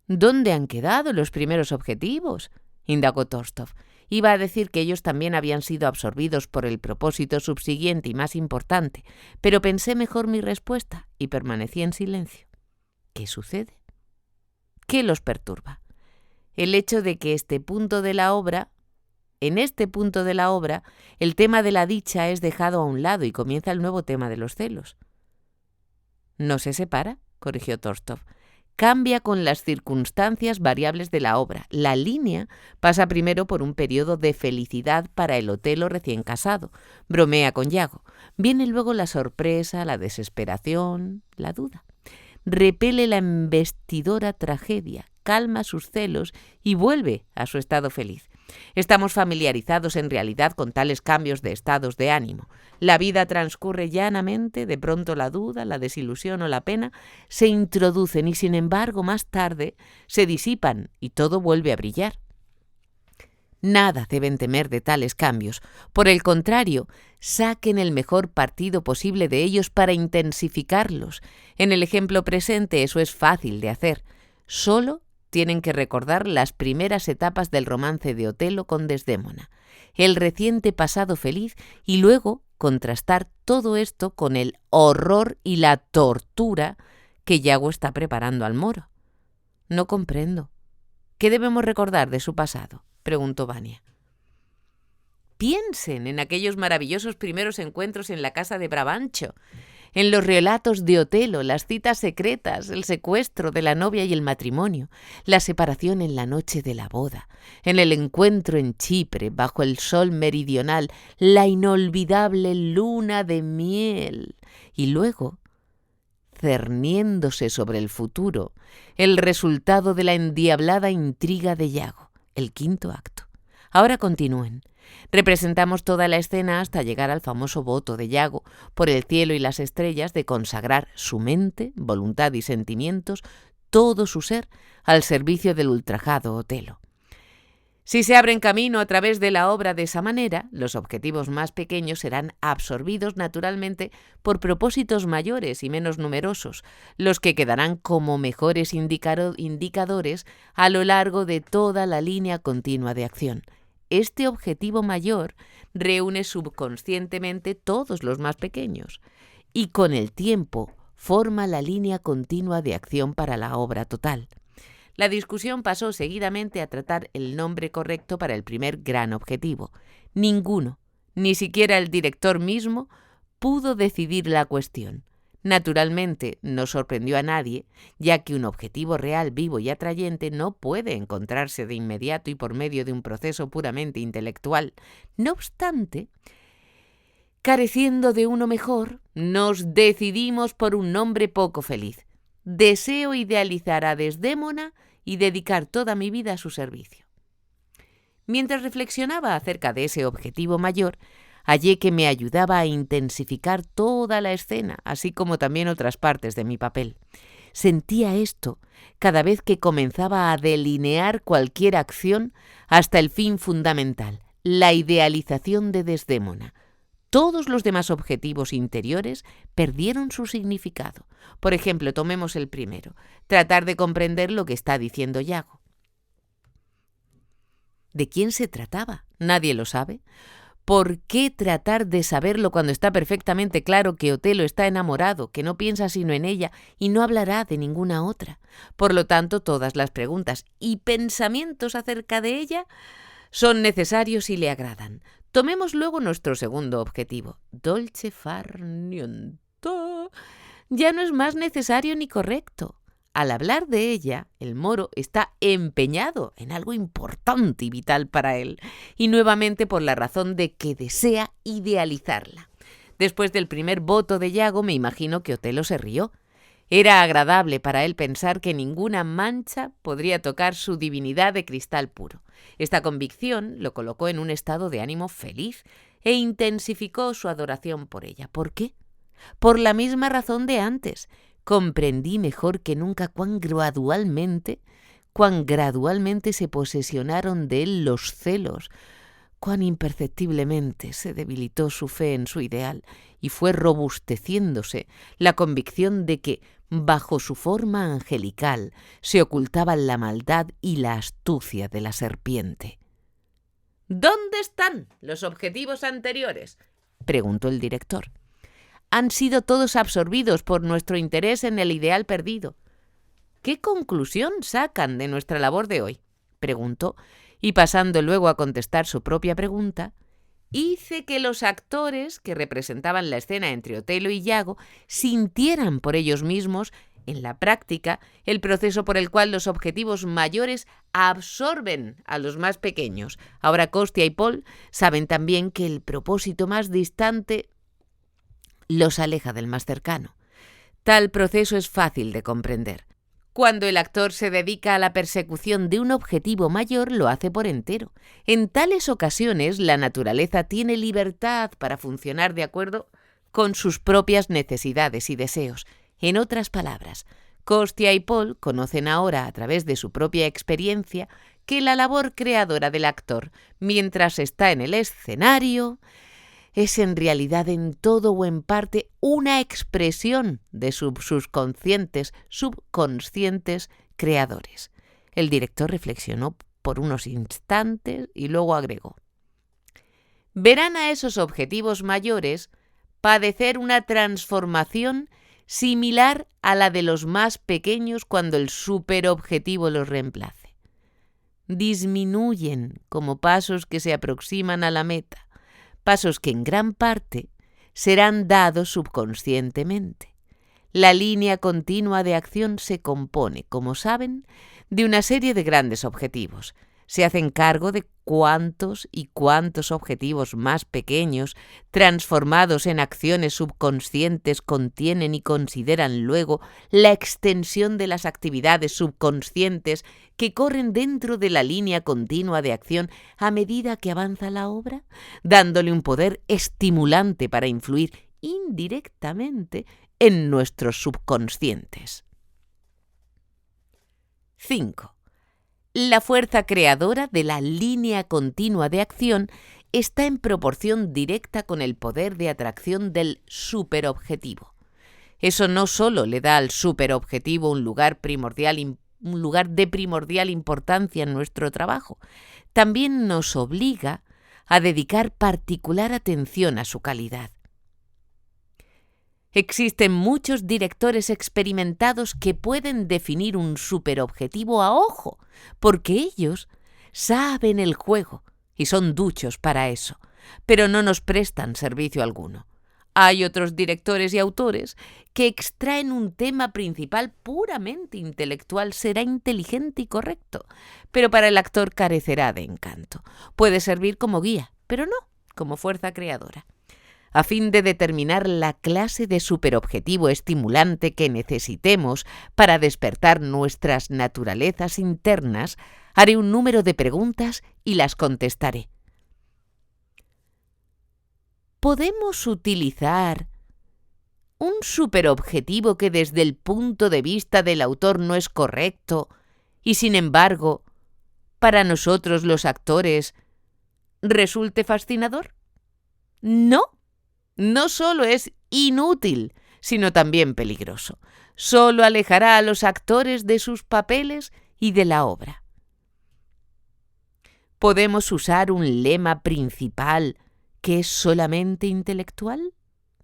Speaker 1: ¿Dónde han quedado los primeros objetivos?, indagó Torstov. Iba a decir que ellos también habían sido absorbidos por el propósito subsiguiente y más importante, pero pensé mejor mi respuesta y permanecí en silencio. ¿Qué sucede? ¿Qué los perturba? El hecho de que en este punto de la obra, el tema de la dicha es dejado a un lado y comienza el nuevo tema de los celos. ¿No se separa?, corrigió Torstov. Cambia con las circunstancias variables de la obra. La línea pasa primero por un periodo de felicidad para el Otelo recién casado. Bromea con Iago. Viene luego la sorpresa, la desesperación, la duda. Repele la embestidora tragedia, calma sus celos y vuelve a su estado feliz. Estamos familiarizados en realidad con tales cambios de estados de ánimo. La vida transcurre llanamente, de pronto la duda, la desilusión o la pena se introducen y sin embargo más tarde se disipan y todo vuelve a brillar. Nada deben temer de tales cambios. Por el contrario, saquen el mejor partido posible de ellos para intensificarlos. En el ejemplo presente eso es fácil de hacer. Solo tienen que recordar las primeras etapas del romance de Otelo con Desdémona, el reciente pasado feliz y luego contrastar todo esto con el horror y la tortura que Yago está preparando al moro. No comprendo. ¿Qué debemos recordar de su pasado?, preguntó Vania. Piensen en aquellos maravillosos primeros encuentros en la casa de Brabancho, en los relatos de Otelo, las citas secretas, el secuestro de la novia y el matrimonio, la separación en la noche de la boda, en el encuentro en Chipre, bajo el sol meridional, la inolvidable luna de miel, y luego, cerniéndose sobre el futuro, el resultado de la endiablada intriga de Yago, el quinto acto. Ahora continúen. Representamos toda la escena hasta llegar al famoso voto de Yago por el cielo y las estrellas de consagrar su mente, voluntad y sentimientos, todo su ser, al servicio del ultrajado Otelo. Si se abren camino a través de la obra de esa manera, los objetivos más pequeños serán absorbidos naturalmente por propósitos mayores y menos numerosos, los que quedarán como mejores indicadores a lo largo de toda la línea continua de acción. Este objetivo mayor reúne subconscientemente todos los más pequeños y con el tiempo forma la línea continua de acción para la obra total. La discusión pasó seguidamente a tratar el nombre correcto para el primer gran objetivo. Ninguno, ni siquiera el director mismo, pudo decidir la cuestión. Naturalmente, no sorprendió a nadie, ya que un objetivo real, vivo y atrayente no puede encontrarse de inmediato y por medio de un proceso puramente intelectual. No obstante, careciendo de uno mejor, nos decidimos por un nombre poco feliz. Deseo idealizar a Desdémona y dedicar toda mi vida a su servicio. Mientras reflexionaba acerca de ese objetivo mayor, hallé que me ayudaba a intensificar toda la escena, así como también otras partes de mi papel. Sentía esto cada vez que comenzaba a delinear cualquier acción hasta el fin fundamental, la idealización de Desdémona. Todos los demás objetivos interiores perdieron su significado. Por ejemplo, tomemos el primero, tratar de comprender lo que está diciendo Yago. ¿De quién se trataba? Nadie lo sabe. ¿Por qué tratar de saberlo cuando está perfectamente claro que Otelo está enamorado, que no piensa sino en ella y no hablará de ninguna otra? Por lo tanto, todas las preguntas y pensamientos acerca de ella son necesarios y le agradan. Tomemos luego nuestro segundo objetivo. Dolce far niente. Ya no es más necesario ni correcto. Al hablar de ella, el moro está empeñado en algo importante y vital para él, y nuevamente por la razón de que desea idealizarla. Después del primer voto de Yago, me imagino que Otelo se rió. Era agradable para él pensar que ninguna mancha podría tocar su divinidad de cristal puro. Esta convicción lo colocó en un estado de ánimo feliz e intensificó su adoración por ella. ¿Por qué? Por la misma razón de antes. Comprendí mejor que nunca cuán gradualmente se posesionaron de él los celos, cuán imperceptiblemente se debilitó su fe en su ideal y fue robusteciéndose la convicción de que, bajo su forma angelical, se ocultaban la maldad y la astucia de la serpiente. ¿Dónde están los objetivos anteriores?, preguntó el director. Han sido todos absorbidos por nuestro interés en el ideal perdido. ¿Qué conclusión sacan de nuestra labor de hoy?, preguntó, y pasando luego a contestar su propia pregunta, hice que los actores que representaban la escena entre Otelo y Yago sintieran por ellos mismos, en la práctica, el proceso por el cual los objetivos mayores absorben a los más pequeños. Ahora Costia y Paul saben también que el propósito más distante los aleja del más cercano. Tal proceso es fácil de comprender. Cuando el actor se dedica a la persecución de un objetivo mayor, lo hace por entero. En tales ocasiones, la naturaleza tiene libertad para funcionar de acuerdo con sus propias necesidades y deseos. En otras palabras, Costia y Paul conocen ahora, a través de su propia experiencia, que la labor creadora del actor, mientras está en el escenario, es en realidad en todo o en parte una expresión de sus subconscientes creadores. El director reflexionó por unos instantes y luego agregó: verán a esos objetivos mayores padecer una transformación similar a la de los más pequeños cuando el superobjetivo los reemplace. Disminuyen como pasos que se aproximan a la meta, pasos que en gran parte serán dados subconscientemente. La línea continua de acción se compone, como saben, de una serie de grandes objetivos. Se hacen cargo de cuántos y cuántos objetivos más pequeños, transformados en acciones subconscientes, contienen y consideran luego la extensión de las actividades subconscientes que corren dentro de la línea continua de acción a medida que avanza la obra, dándole un poder estimulante para influir indirectamente en nuestros subconscientes. 5. La fuerza creadora de la línea continua de acción está en proporción directa con el poder de atracción del superobjetivo. Eso no solo le da al superobjetivo un lugar de primordial importancia en nuestro trabajo, también nos obliga a dedicar particular atención a su calidad. Existen muchos directores experimentados que pueden definir un superobjetivo a ojo, porque ellos saben el juego y son duchos para eso, pero no nos prestan servicio alguno. Hay otros directores y autores que extraen un tema principal puramente intelectual, será inteligente y correcto, pero para el actor carecerá de encanto. Puede servir como guía, pero no como fuerza creadora. A fin de determinar la clase de superobjetivo estimulante que necesitemos para despertar nuestras naturalezas internas, haré un número de preguntas y las contestaré. ¿Podemos utilizar un superobjetivo que desde el punto de vista del autor no es correcto y, sin embargo, para nosotros los actores, resulte fascinador? No. No solo es inútil, sino también peligroso. Solo alejará a los actores de sus papeles y de la obra. ¿Podemos usar un lema principal que es solamente intelectual?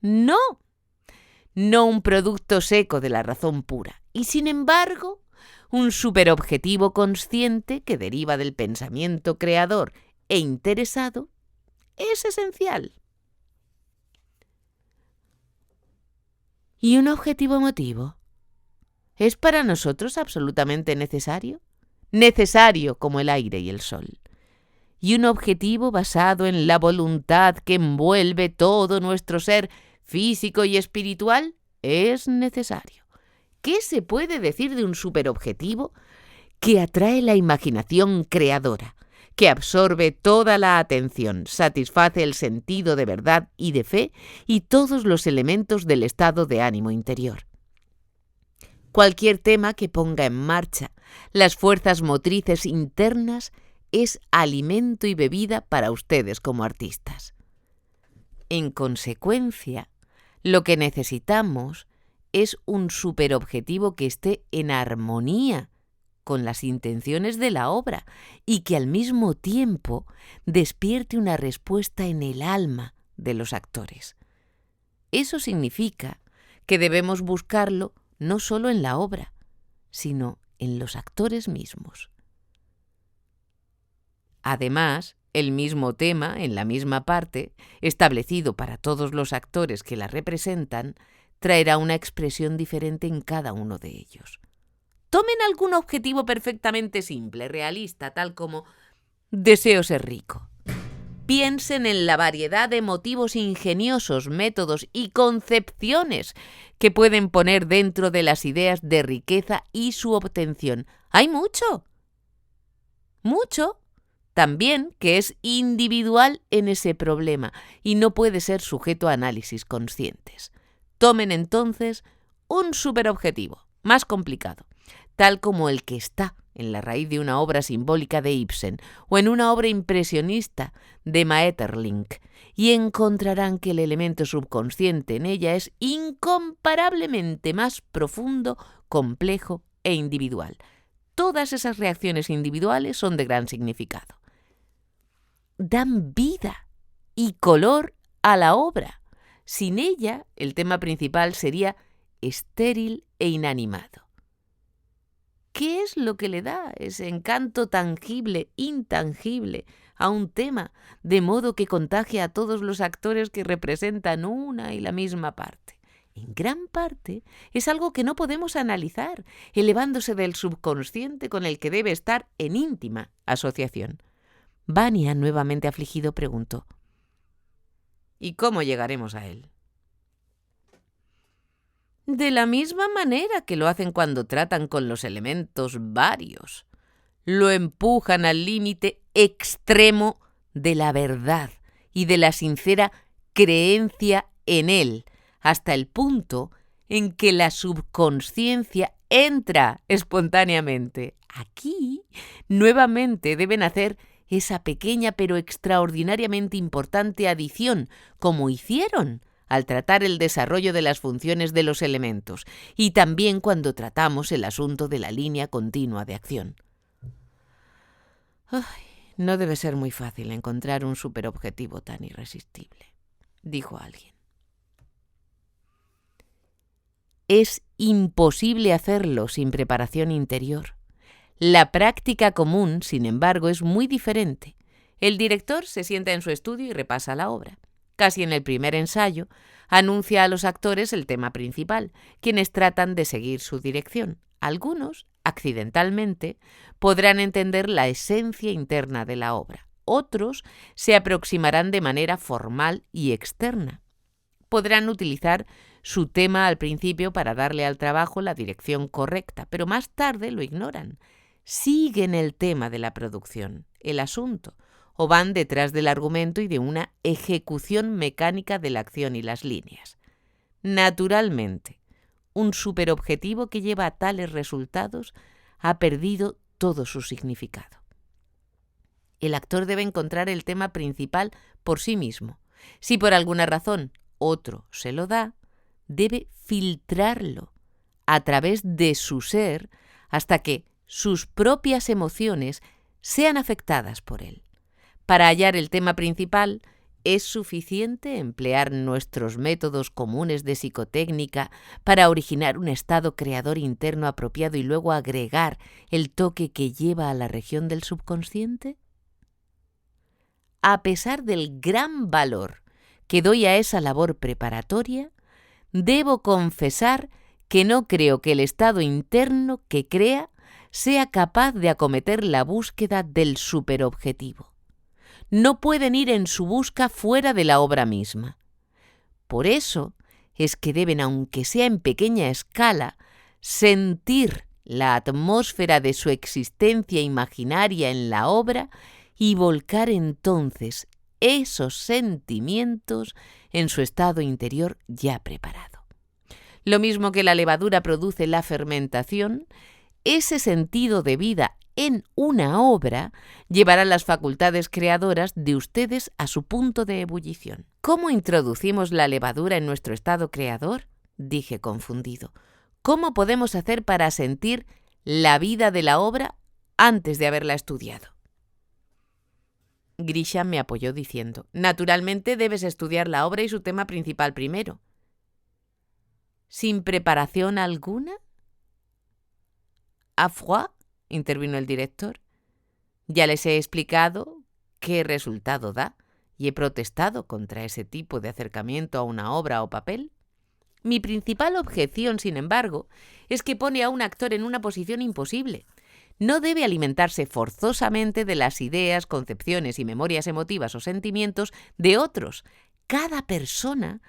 Speaker 1: No. No un producto seco de la razón pura. Y sin embargo, un superobjetivo consciente que deriva del pensamiento creador e interesado es esencial. ¿Y un objetivo emotivo? ¿Es para nosotros absolutamente necesario? Necesario como el aire y el sol. ¿Y un objetivo basado en la voluntad que envuelve todo nuestro ser físico y espiritual? Es necesario. ¿Qué se puede decir de un superobjetivo que atrae la imaginación creadora, que absorbe toda la atención, satisface el sentido de verdad y de fe y todos los elementos del estado de ánimo interior? Cualquier tema que ponga en marcha las fuerzas motrices internas es alimento y bebida para ustedes como artistas. En consecuencia, lo que necesitamos es un superobjetivo que esté en armonía con las intenciones de la obra y que al mismo tiempo despierte una respuesta en el alma de los actores. Eso significa que debemos buscarlo no solo en la obra, sino en los actores mismos. Además, el mismo tema, en la misma parte, establecido para todos los actores que la representan, traerá una expresión diferente en cada uno de ellos. Tomen algún objetivo perfectamente simple, realista, tal como deseo ser rico. Piensen en la variedad de motivos ingeniosos, métodos y concepciones que pueden poner dentro de las ideas de riqueza y su obtención. Hay mucho. Mucho. También que es individual en ese problema y no puede ser sujeto a análisis conscientes. Tomen entonces un superobjetivo, más complicado, tal como el que está en la raíz de una obra simbólica de Ibsen o en una obra impresionista de Maeterlinck, y encontrarán que el elemento subconsciente en ella es incomparablemente más profundo, complejo e individual. Todas esas reacciones individuales son de gran significado. Dan vida y color a la obra. Sin ella, el tema principal sería estéril e inanimado. ¿Qué es lo que le da ese encanto tangible, intangible, a un tema, de modo que contagia a todos los actores que representan una y la misma parte? En gran parte es algo que no podemos analizar, elevándose del subconsciente con el que debe estar en íntima asociación. Vania, nuevamente afligido, preguntó: ¿y cómo llegaremos a él? De la misma manera que lo hacen cuando tratan con los elementos varios. Lo empujan al límite extremo de la verdad y de la sincera creencia en él, hasta el punto en que la subconsciencia entra espontáneamente. Aquí, nuevamente, deben hacer esa pequeña pero extraordinariamente importante adición, como hicieron al tratar el desarrollo de las funciones de los elementos y también cuando tratamos el asunto de la línea continua de acción. Ay, no debe ser muy fácil encontrar un superobjetivo tan irresistible, dijo alguien. Es imposible hacerlo sin preparación interior. La práctica común, sin embargo, es muy diferente. El director se sienta en su estudio y repasa la obra. Casi en el primer ensayo, anuncia a los actores el tema principal, quienes tratan de seguir su dirección. Algunos, accidentalmente, podrán entender la esencia interna de la obra. Otros se aproximarán de manera formal y externa. Podrán utilizar su tema al principio para darle al trabajo la dirección correcta, pero más tarde lo ignoran. Siguen el tema de la producción, el asunto, o van detrás del argumento y de una ejecución mecánica de la acción y las líneas. Naturalmente, un superobjetivo que lleva a tales resultados ha perdido todo su significado. El actor debe encontrar el tema principal por sí mismo. Si por alguna razón otro se lo da, debe filtrarlo a través de su ser hasta que sus propias emociones sean afectadas por él. Para hallar el tema principal, ¿es suficiente emplear nuestros métodos comunes de psicotécnica para originar un estado creador interno apropiado y luego agregar el toque que lleva a la región del subconsciente? A pesar del gran valor que doy a esa labor preparatoria, debo confesar que no creo que el estado interno que crea sea capaz de acometer la búsqueda del superobjetivo. No pueden ir en su busca fuera de la obra misma. Por eso es que deben, aunque sea en pequeña escala, sentir la atmósfera de su existencia imaginaria en la obra y volcar entonces esos sentimientos en su estado interior ya preparado. Lo mismo que la levadura produce la fermentación, ese sentido de vida en una obra llevará las facultades creadoras de ustedes a su punto de ebullición. ¿Cómo introducimos la levadura en nuestro estado creador?, dije confundido. ¿Cómo podemos hacer para sentir la vida de la obra antes de haberla estudiado? Grisham me apoyó diciendo: naturalmente debes estudiar la obra y su tema principal primero. ¿Sin preparación alguna? ¿A froid?, intervino el director. Ya les he explicado qué resultado da y he protestado contra ese tipo de acercamiento a una obra o papel. Mi principal objeción, sin embargo, es que pone a un actor en una posición imposible. No debe alimentarse forzosamente de las ideas, concepciones y memorias emotivas o sentimientos de otros. Cada persona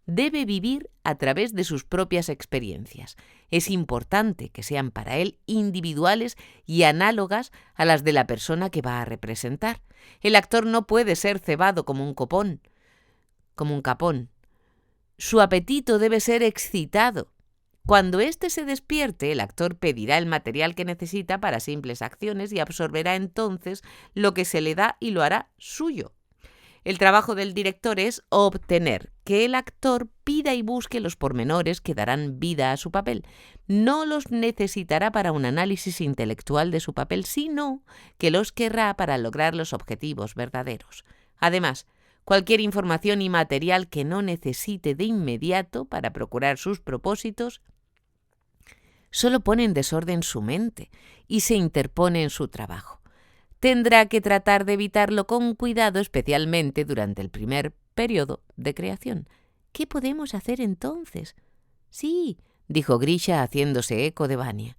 Speaker 1: debe vivir a través de sus propias experiencias. Es importante que sean para él individuales y análogas a las de la persona que va a representar. El actor no puede ser cebado como un capón. Su apetito debe ser excitado. Cuando éste se despierte, el actor pedirá el material que necesita para simples acciones y absorberá entonces lo que se le da y lo hará suyo. El trabajo del director es obtener que el actor pida y busque los pormenores que darán vida a su papel. No los necesitará para un análisis intelectual de su papel, sino que los querrá para lograr los objetivos verdaderos. Además, Cualquier información inmaterial que no necesite de inmediato para procurar sus propósitos solo pone en desorden su mente y se interpone en su trabajo. Tendrá que tratar de evitarlo con cuidado, especialmente durante el primer periodo de creación. ¿Qué podemos hacer entonces? Sí, dijo Grisha haciéndose eco de Vania.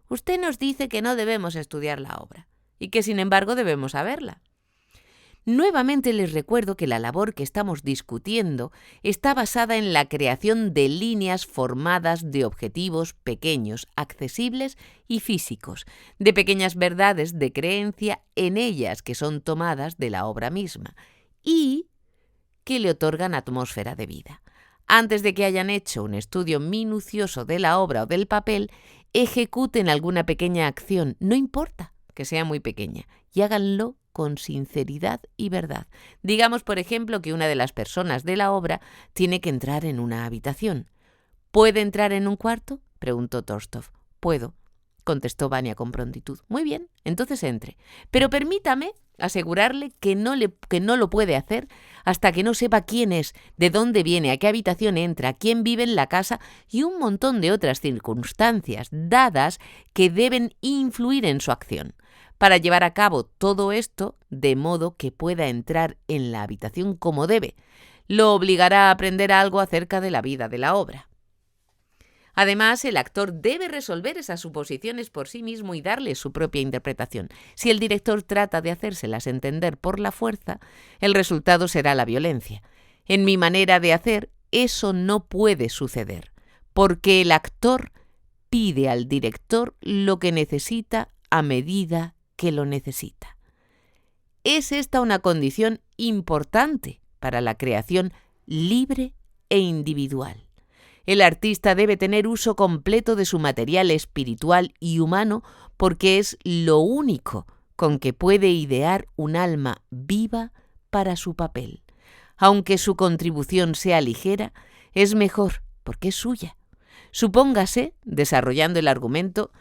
Speaker 1: Usted nos dice que no debemos estudiar la obra y que sin embargo debemos saberla. Nuevamente les recuerdo que la labor que estamos discutiendo está basada en la creación de líneas formadas de objetivos pequeños, accesibles y físicos, de pequeñas verdades de creencia en ellas que son tomadas de la obra misma y que le otorgan atmósfera de vida. Antes de que hayan hecho un estudio minucioso de la obra o del papel, ejecuten alguna pequeña acción, no importa que sea muy pequeña, y háganlo con sinceridad y verdad. Digamos, por ejemplo, que una de las personas de la obra tiene que entrar en una habitación. ¿Puede entrar en un cuarto?, preguntó Torstov. Puedo, contestó Vania con prontitud. Muy bien, entonces entre. Pero permítame asegurarle que no lo puede hacer hasta que no sepa quién es, de dónde viene, a qué habitación entra, quién vive en la casa y un montón de otras circunstancias dadas que deben influir en su acción. Para llevar a cabo todo esto, de modo que pueda entrar en la habitación como debe, lo obligará a aprender algo acerca de la vida de la obra. Además, el actor debe resolver esas suposiciones por sí mismo y darle su propia interpretación. Si el director trata de hacérselas entender por la fuerza, el resultado será la violencia. En mi manera de hacer, eso no puede suceder, porque el actor pide al director lo que necesita a medida que lo necesita. Es esta una condición importante para la creación libre e individual. El artista debe tener uso completo de su material espiritual y humano porque es lo único con que puede idear un alma viva para su papel. Aunque su contribución sea ligera, es mejor porque es suya. Supóngase, desarrollando el argumento,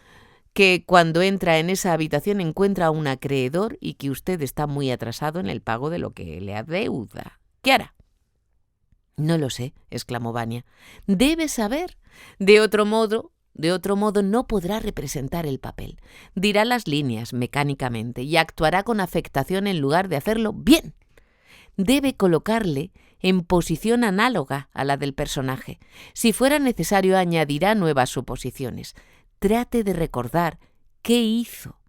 Speaker 1: que cuando entra en esa habitación encuentra a un acreedor y que usted está muy atrasado en el pago de lo que le adeuda. ¿Qué hará? No lo sé, exclamó Vania. Debe saber. De otro modo no podrá representar el papel. Dirá las líneas mecánicamente y actuará con afectación en lugar de hacerlo bien. Debe colocarle en posición análoga a la del personaje. Si fuera necesario, añadirá nuevas suposiciones. Trate de recordar qué hizo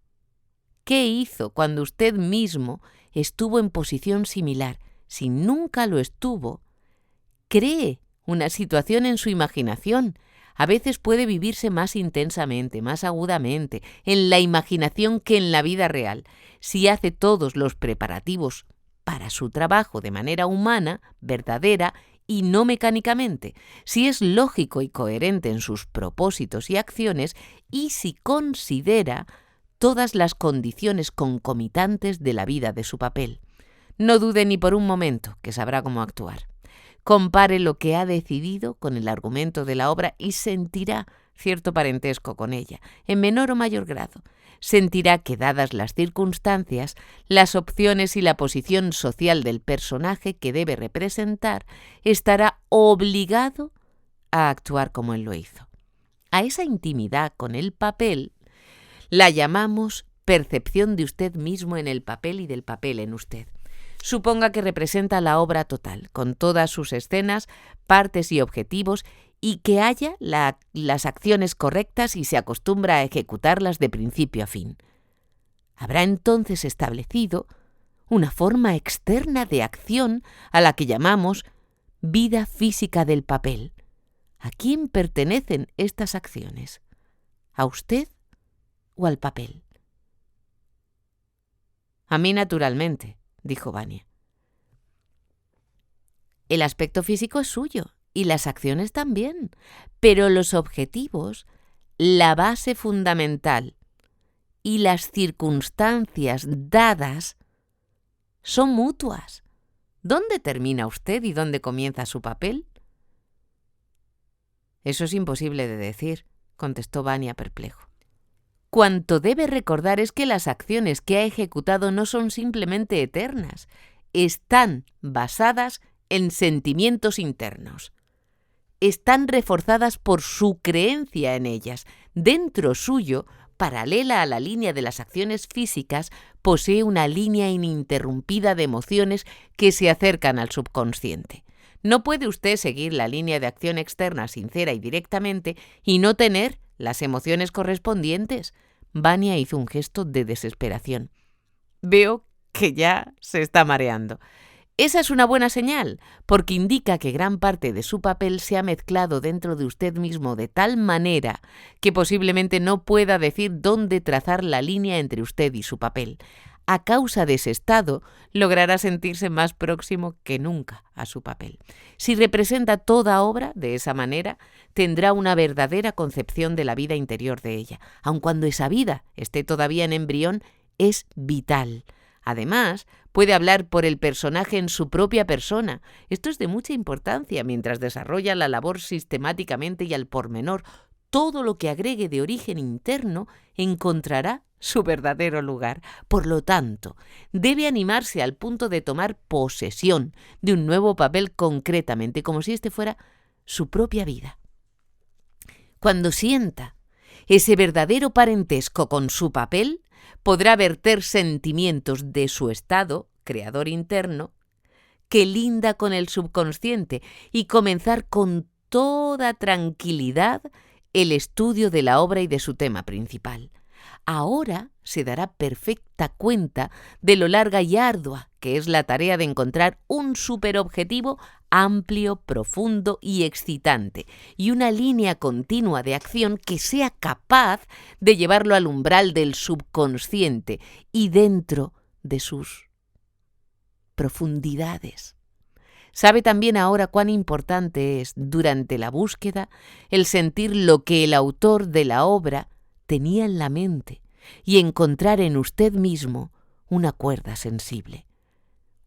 Speaker 1: cuando usted mismo estuvo en posición similar. Si nunca lo estuvo, cree una situación en su imaginación. A veces puede vivirse más intensamente, más agudamente, en la imaginación que en la vida real. Si hace todos los preparativos para su trabajo de manera humana, verdadera y no mecánicamente, si es lógico y coherente en sus propósitos y acciones y si considera todas las condiciones concomitantes de la vida de su papel. No dude ni por un momento que sabrá cómo actuar. Compare lo que ha decidido con el argumento de la obra y sentirá cierto parentesco con ella, en menor o mayor grado. Sentirá que, dadas las circunstancias, las opciones y la posición social del personaje que debe representar, estará obligado a actuar como él lo hizo. A esa intimidad con el papel la llamamos percepción de usted mismo en el papel y del papel en usted. Suponga que representa la obra total, con todas sus escenas, partes y objetivos, y que haya las acciones correctas y se acostumbra a ejecutarlas de principio a fin. Habrá entonces establecido una forma externa de acción a la que llamamos vida física del papel. ¿A quién pertenecen estas acciones? ¿A usted o al papel? A mí, naturalmente, dijo Vania. El aspecto físico es suyo y las acciones también, pero los objetivos, la base fundamental y las circunstancias dadas son mutuas. ¿Dónde termina usted y dónde comienza su papel? Eso es imposible de decir, contestó Vania perplejo. Cuanto debe recordar es que las acciones que ha ejecutado no son simplemente eternas. están basadas en sentimientos internos. Están reforzadas por su creencia en ellas. Dentro suyo, paralela a la línea de las acciones físicas, posee una línea ininterrumpida de emociones que se acercan al subconsciente. No puede usted seguir la línea de acción externa sincera y directamente y no tener las emociones correspondientes. Vania hizo un gesto de desesperación. Veo que ya se está mareando. Esa es una buena señal, porque indica que gran parte de su papel se ha mezclado dentro de usted mismo de tal manera que posiblemente no pueda decir dónde trazar la línea entre usted y su papel. A causa de ese estado, logrará sentirse más próximo que nunca a su papel. Si representa toda obra de esa manera, tendrá una verdadera concepción de la vida interior de ella. Aun cuando esa vida esté todavía en embrión, es vital. Además, puede hablar por el personaje en su propia persona. Esto es de mucha importancia mientras desarrolla la labor sistemáticamente y al pormenor. Todo lo que agregue de origen interno encontrará su verdadero lugar. Por lo tanto, debe animarse al punto de tomar posesión de un nuevo papel concretamente, como si este fuera su propia vida. Cuando sienta ese verdadero parentesco con su papel, podrá verter sentimientos de su estado, creador interno, que linda con el subconsciente y comenzar con toda tranquilidad el estudio de la obra y de su tema principal. Ahora se dará perfecta cuenta de lo larga y ardua que es la tarea de encontrar un superobjetivo amplio, profundo y excitante, y una línea continua de acción que sea capaz de llevarlo al umbral del subconsciente y dentro de sus profundidades. Sabe también ahora cuán importante es, durante la búsqueda, el sentir lo que el autor de la obra tenía en la mente y encontrar en usted mismo una cuerda sensible.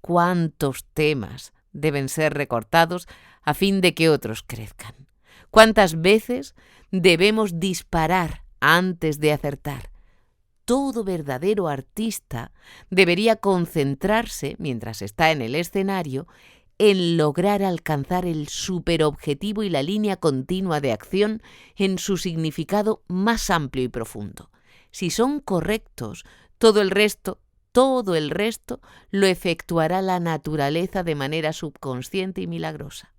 Speaker 1: ¿Cuántos temas deben ser recortados a fin de que otros crezcan? ¿Cuántas veces debemos disparar antes de acertar? Todo verdadero artista debería concentrarse, mientras está en el escenario, en lograr alcanzar el superobjetivo y la línea continua de acción en su significado más amplio y profundo. Si son correctos, todo el resto lo efectuará la naturaleza de manera subconsciente y milagrosa.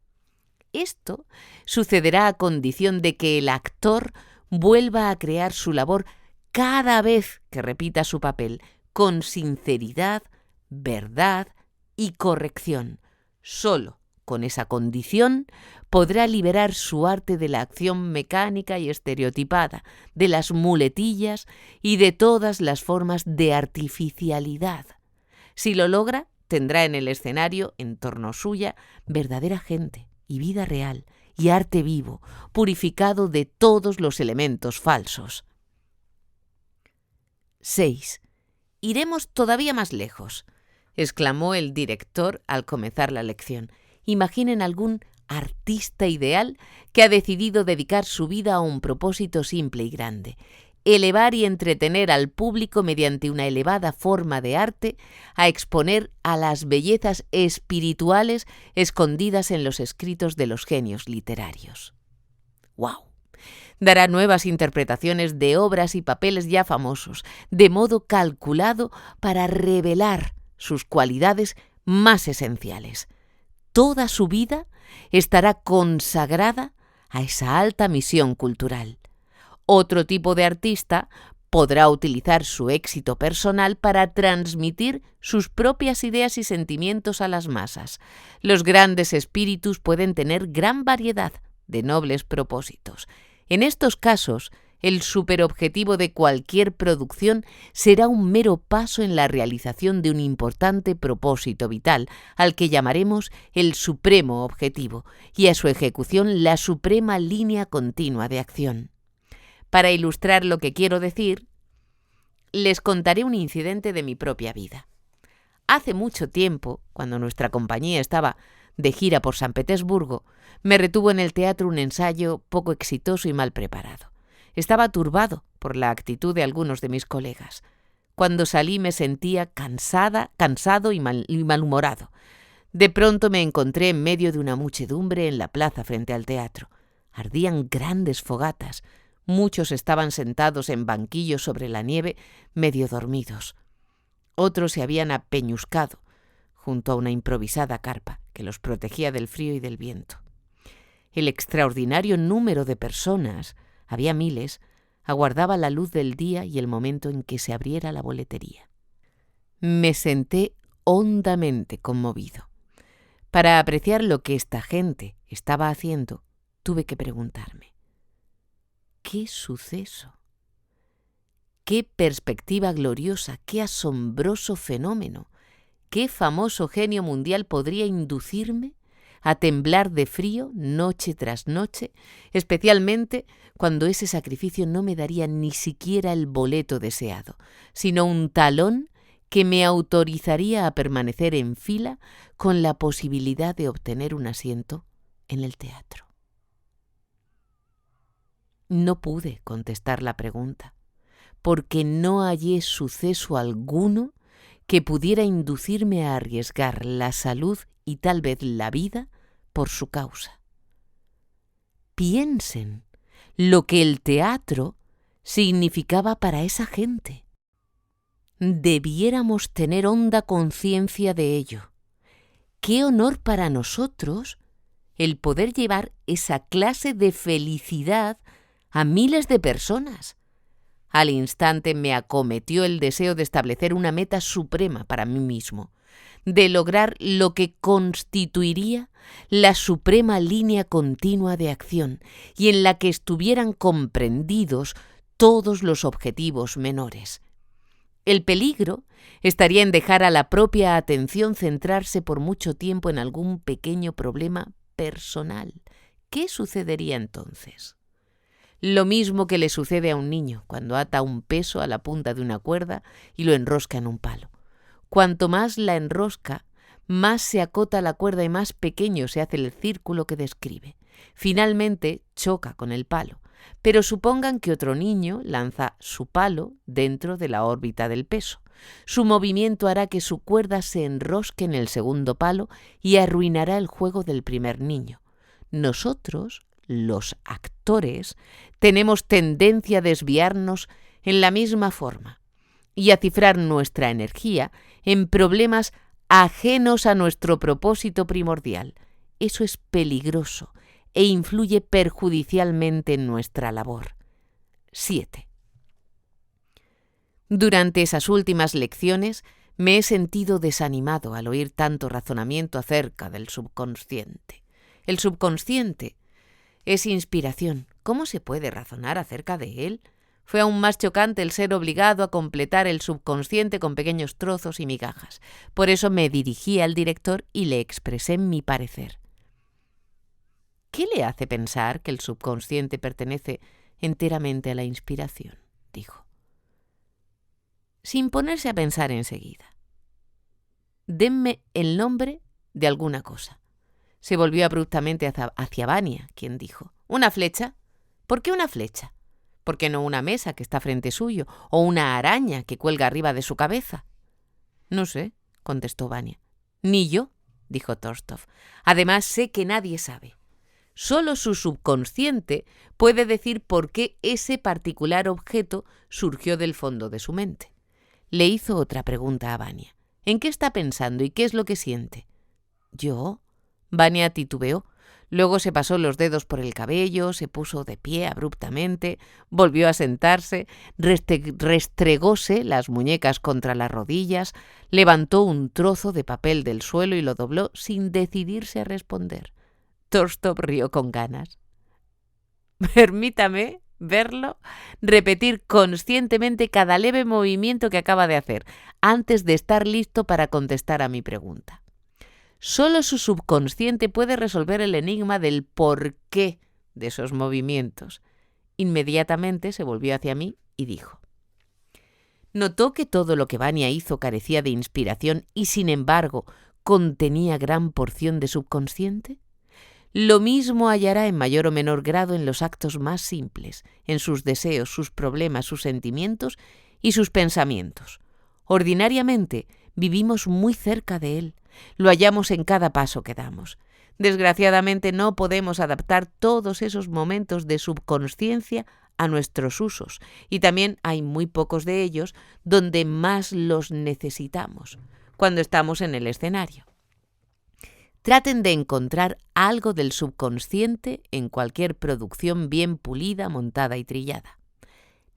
Speaker 1: Esto sucederá a condición de que el actor vuelva a crear su labor cada vez que repita su papel, con sinceridad, verdad y corrección. Solo con esa condición podrá liberar su arte de la acción mecánica y estereotipada, de las muletillas y de todas las formas de artificialidad. Si lo logra, tendrá en el escenario, en torno suya, verdadera gente y vida real y arte vivo, purificado de todos los elementos falsos. 6. Iremos todavía más lejos, exclamó el director al comenzar la lección. Imaginen algún artista ideal que ha decidido dedicar su vida a un propósito simple y grande: elevar y entretener al público mediante una elevada forma de arte, a exponer a las bellezas espirituales escondidas en los escritos de los genios literarios. ¡Wow! Dará nuevas interpretaciones de obras y papeles ya famosos, de modo calculado para revelar sus cualidades más esenciales. Toda su vida estará consagrada a esa alta misión cultural. Otro tipo de artista podrá utilizar su éxito personal para transmitir sus propias ideas y sentimientos a las masas. Los grandes espíritus pueden tener gran variedad de nobles propósitos. En estos casos, el superobjetivo de cualquier producción será un mero paso en la realización de un importante propósito vital, al que llamaremos el supremo objetivo, y a su ejecución la suprema línea continua de acción. Para ilustrar lo que quiero decir, les contaré un incidente de mi propia vida. Hace mucho tiempo, cuando nuestra compañía estaba de gira por San Petersburgo, me retuvo en el teatro un ensayo poco exitoso y mal preparado. Estaba turbado por la actitud de algunos de mis colegas. Cuando salí me sentía cansado y malhumorado. De pronto me encontré en medio de una muchedumbre en la plaza frente al teatro. Ardían grandes fogatas. Muchos estaban sentados en banquillos sobre la nieve, medio dormidos. Otros se habían apeñuscado junto a una improvisada carpa que los protegía del frío y del viento. El extraordinario número de personas, había miles, aguardaba la luz del día y el momento en que se abriera la boletería. Me senté hondamente conmovido. Para apreciar lo que esta gente estaba haciendo, tuve que preguntarme: ¿qué suceso? ¿Qué perspectiva gloriosa? ¿Qué asombroso fenómeno? ¿Qué famoso genio mundial podría inducirme a temblar de frío noche tras noche, especialmente cuando ese sacrificio no me daría ni siquiera el boleto deseado, sino un talón que me autorizaría a permanecer en fila con la posibilidad de obtener un asiento en el teatro? No pude contestar la pregunta, porque no hallé suceso alguno que pudiera inducirme a arriesgar la salud y tal vez la vida por su causa. Piensen lo que el teatro significaba para esa gente. Debiéramos tener honda conciencia de ello. Qué honor para nosotros el poder llevar esa clase de felicidad a miles de personas. Al instante me acometió el deseo de establecer una meta suprema para mí mismo, de lograr lo que constituiría la suprema línea continua de acción y en la que estuvieran comprendidos todos los objetivos menores. El peligro estaría en dejar a la propia atención centrarse por mucho tiempo en algún pequeño problema personal. ¿Qué sucedería entonces? Lo mismo que le sucede a un niño cuando ata un peso a la punta de una cuerda y lo enrosca en un palo. Cuanto más la enrosca, más se acota la cuerda y más pequeño se hace el círculo que describe. Finalmente choca con el palo, pero supongan que otro niño lanza su palo dentro de la órbita del peso. Su movimiento hará que su cuerda se enrosque en el segundo palo y arruinará el juego del primer niño. Nosotros, los actores, tenemos tendencia a desviarnos en la misma forma y a cifrar nuestra energía en problemas ajenos a nuestro propósito primordial. Eso es peligroso e influye perjudicialmente en nuestra labor. 7. Durante esas últimas lecciones me he sentido desanimado al oír tanto razonamiento acerca del subconsciente. El subconsciente es inspiración. ¿Cómo se puede razonar acerca de él? Fue aún más chocante el ser obligado a completar el subconsciente con pequeños trozos y migajas. Por eso me dirigí al director y le expresé mi parecer. ¿Qué le hace pensar que el subconsciente pertenece enteramente a la inspiración?, dijo, sin ponerse a pensar enseguida. Denme el nombre de alguna cosa. Se volvió abruptamente hacia Vania, quien dijo: ¿Una flecha? ¿Por qué una flecha? ¿Por qué no una mesa que está frente suyo? ¿O una araña que cuelga arriba de su cabeza? No sé, contestó Vania. Ni yo, dijo Torstov. Además, sé que nadie sabe. Solo su subconsciente puede decir por qué ese particular objeto surgió del fondo de su mente. Le hizo otra pregunta a Vania. ¿En qué está pensando y qué es lo que siente? ¿Yo? Vania titubeó. Luego se pasó los dedos por el cabello, se puso de pie abruptamente, volvió a sentarse, restregóse las muñecas contra las rodillas, levantó un trozo de papel del suelo y lo dobló sin decidirse a responder. Torstov rió con ganas. Permítame verlo repetir conscientemente cada leve movimiento que acaba de hacer, antes de estar listo para contestar a mi pregunta. Solo su subconsciente puede resolver el enigma del porqué de esos movimientos. Inmediatamente se volvió hacia mí y dijo: ¿Notó que todo lo que Vania hizo carecía de inspiración y, sin embargo, contenía gran porción de subconsciente? Lo mismo hallará en mayor o menor grado en los actos más simples, en sus deseos, sus problemas, sus sentimientos y sus pensamientos. Ordinariamente vivimos muy cerca de él, lo hallamos en cada paso que damos. Desgraciadamente no podemos adaptar todos esos momentos de subconsciencia a nuestros usos, y también hay muy pocos de ellos donde más los necesitamos, cuando estamos en el escenario. Traten de encontrar algo del subconsciente en cualquier producción bien pulida, montada y trillada.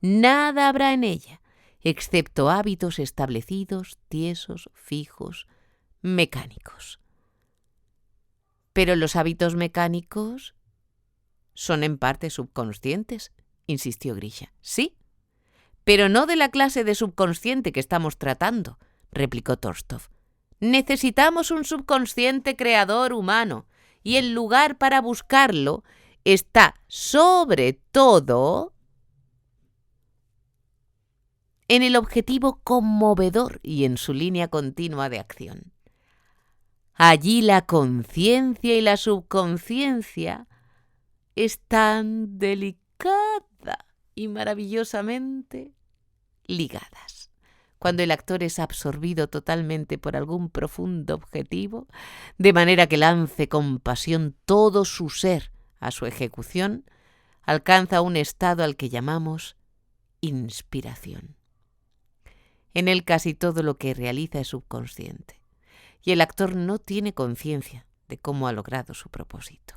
Speaker 1: Nada habrá en ella, excepto hábitos establecidos, tiesos, fijos, mecánicos. Pero los hábitos mecánicos son en parte subconscientes, insistió Grisha. Sí, pero no de la clase de subconsciente que estamos tratando, replicó Torstov. Necesitamos un subconsciente creador humano, y el lugar para buscarlo está sobre todo en el objetivo conmovedor y en su línea continua de acción. Allí la conciencia y la subconsciencia están delicada y maravillosamente ligadas. Cuando el actor es absorbido totalmente por algún profundo objetivo, de manera que lance con pasión todo su ser a su ejecución, alcanza un estado al que llamamos inspiración. En él casi todo lo que realiza es subconsciente, y el actor no tiene conciencia de cómo ha logrado su propósito.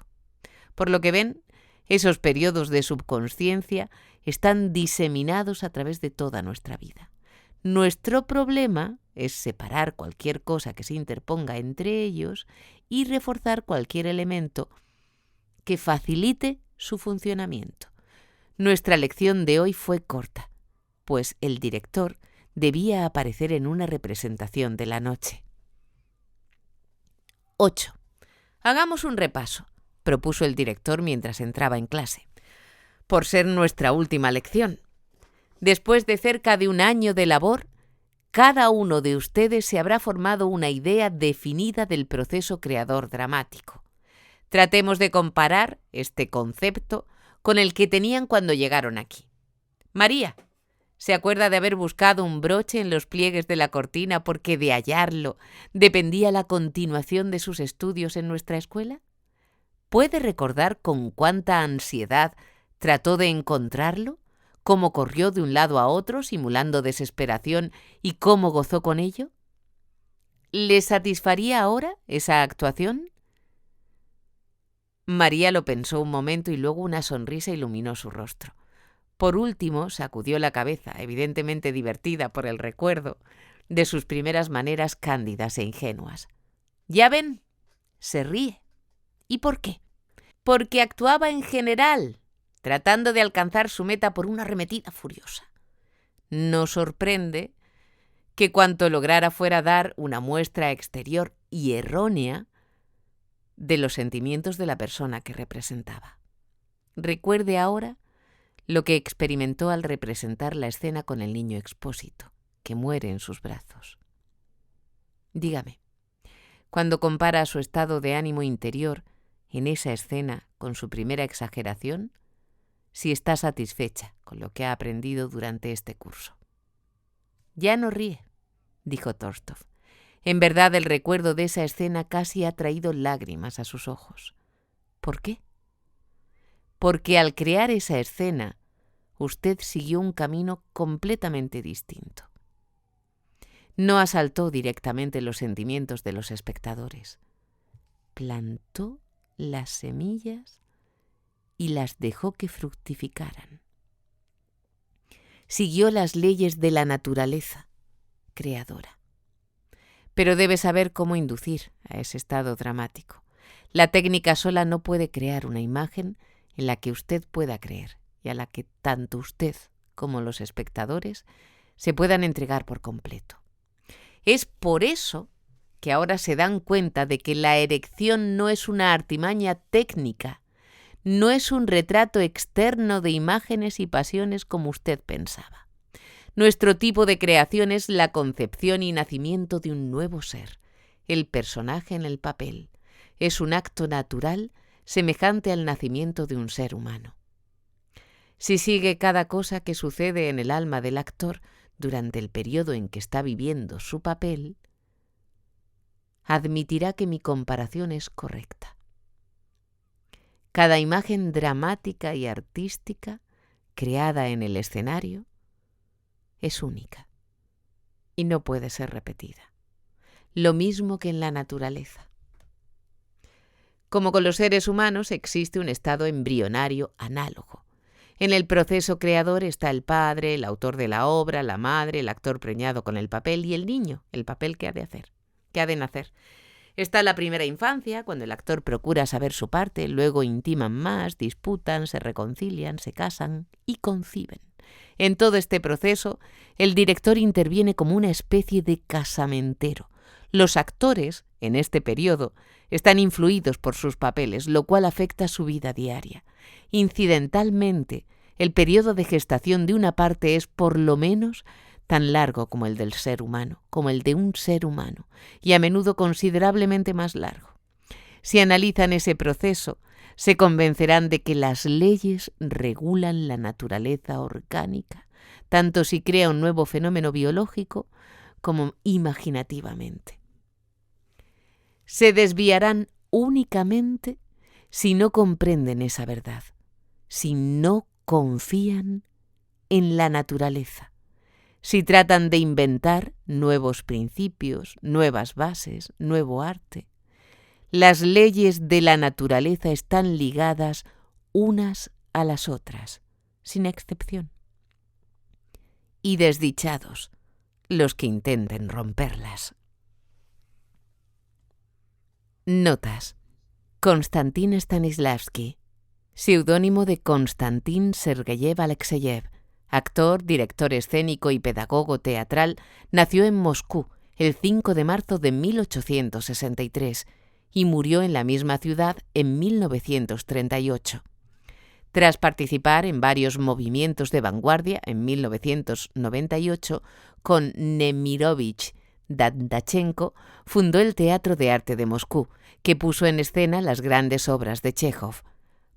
Speaker 1: Por lo que ven, esos periodos de subconsciencia están diseminados a través de toda nuestra vida. Nuestro problema es separar cualquier cosa que se interponga entre ellos y reforzar cualquier elemento que facilite su funcionamiento. Nuestra lección de hoy fue corta, pues el director debía aparecer en una representación de la noche. 8. Hagamos un repaso, propuso el director mientras entraba en clase, por ser nuestra última lección. Después de cerca de un año de labor, cada uno de ustedes se habrá formado una idea definida del proceso creador dramático. Tratemos de comparar este concepto con el que tenían cuando llegaron aquí. María, ¿se acuerda de haber buscado un broche en los pliegues de la cortina porque de hallarlo dependía la continuación de sus estudios en nuestra escuela? ¿Puede recordar con cuánta ansiedad trató de encontrarlo? ¿Cómo corrió de un lado a otro simulando desesperación y cómo gozó con ello? ¿Le satisfaría ahora esa actuación? María lo pensó un momento y luego una sonrisa iluminó su rostro. Por último, sacudió la cabeza, evidentemente divertida por el recuerdo de sus primeras maneras cándidas e ingenuas. ¿Ya ven? Se ríe. ¿Y por qué? Porque actuaba en general, tratando de alcanzar su meta por una arremetida furiosa. No sorprende que cuanto lograra fuera dar una muestra exterior y errónea de los sentimientos de la persona que representaba. Recuerde ahora lo que experimentó al representar la escena con el niño Expósito, que muere en sus brazos. Dígame, cuando compara su estado de ánimo interior en esa escena con su primera exageración, si está satisfecha con lo que ha aprendido durante este curso. Ya no ríe, dijo Torstov. En verdad, el recuerdo de esa escena casi ha traído lágrimas a sus ojos. ¿Por qué? Porque al crear esa escena, usted siguió un camino completamente distinto. No asaltó directamente los sentimientos de los espectadores. Plantó las semillas y las dejó que fructificaran. Siguió las leyes de la naturaleza creadora. Pero debe saber cómo inducir a ese estado dramático. La técnica sola no puede crear una imagen en la que usted pueda creer y a la que tanto usted como los espectadores se puedan entregar por completo. Es por eso que ahora se dan cuenta de que la erección no es una artimaña técnica, no es un retrato externo de imágenes y pasiones como usted pensaba. Nuestro tipo de creación es la concepción y nacimiento de un nuevo ser, el personaje en el papel. Es un acto natural semejante al nacimiento de un ser humano. Si sigue cada cosa que sucede en el alma del actor, durante el periodo en que está viviendo su papel, admitirá que mi comparación es correcta. Cada imagen dramática y artística creada en el escenario es única y no puede ser repetida. Lo mismo que en la naturaleza. Como con los seres humanos, existe un estado embrionario análogo. En el proceso creador está el padre, el autor de la obra, la madre, el actor preñado con el papel y el niño, el papel que ha de nacer. Está la primera infancia, cuando el actor procura saber su parte, luego intiman más, disputan, se reconcilian, se casan y conciben. En todo este proceso, el director interviene como una especie de casamentero. Los actores, en este periodo, están influidos por sus papeles, lo cual afecta su vida diaria. Incidentalmente, el periodo de gestación de una parte es por lo menos tan largo como el del ser humano, como el de un ser humano, y a menudo considerablemente más largo. Si analizan ese proceso, se convencerán de que las leyes regulan la naturaleza orgánica, tanto si crea un nuevo fenómeno biológico como imaginativamente. Se desviarán únicamente si no comprenden esa verdad, si no confían en la naturaleza, si tratan de inventar nuevos principios, nuevas bases, nuevo arte. Las leyes de la naturaleza están ligadas unas a las otras, sin excepción. Y desdichados los que intenten romperlas. Notas. Konstantin Stanislavski, seudónimo de Konstantin Sergeyev Alexeyev, actor, director escénico y pedagogo teatral, nació en Moscú el 5 de marzo de 1863 y murió en la misma ciudad en 1938. Tras participar en varios movimientos de vanguardia en 1998 con Nemirovich Dandachenko, fundó el Teatro de Arte de Moscú, que puso en escena las grandes obras de Chejov.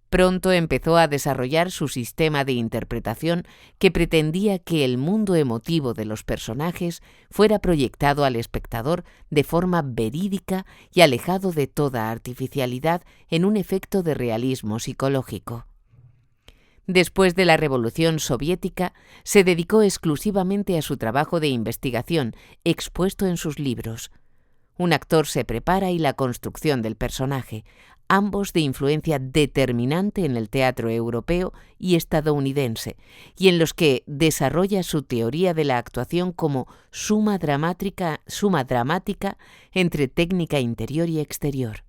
Speaker 1: Pronto empezó a desarrollar su sistema de interpretación que pretendía que el mundo emotivo de los personajes fuera proyectado al espectador de forma verídica y alejado de toda artificialidad en un efecto de realismo psicológico. Después de la Revolución Soviética, se dedicó exclusivamente a su trabajo de investigación, expuesto en sus libros. Un actor se prepara y la construcción del personaje, ambos de influencia determinante en el teatro europeo y estadounidense, y en los que desarrolla su teoría de la actuación como suma dramática entre técnica interior y exterior.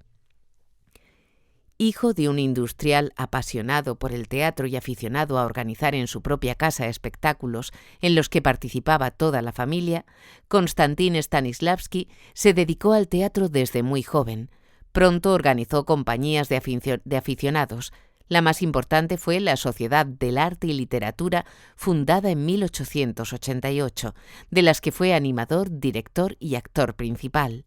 Speaker 1: Hijo de un industrial apasionado por el teatro y aficionado a organizar en su propia casa espectáculos en los que participaba toda la familia, Konstantin Stanislavski se dedicó al teatro desde muy joven. Pronto organizó compañías de aficionados. La más importante fue la Sociedad del Arte y Literatura, fundada en 1888, de las que fue animador, director y actor principal.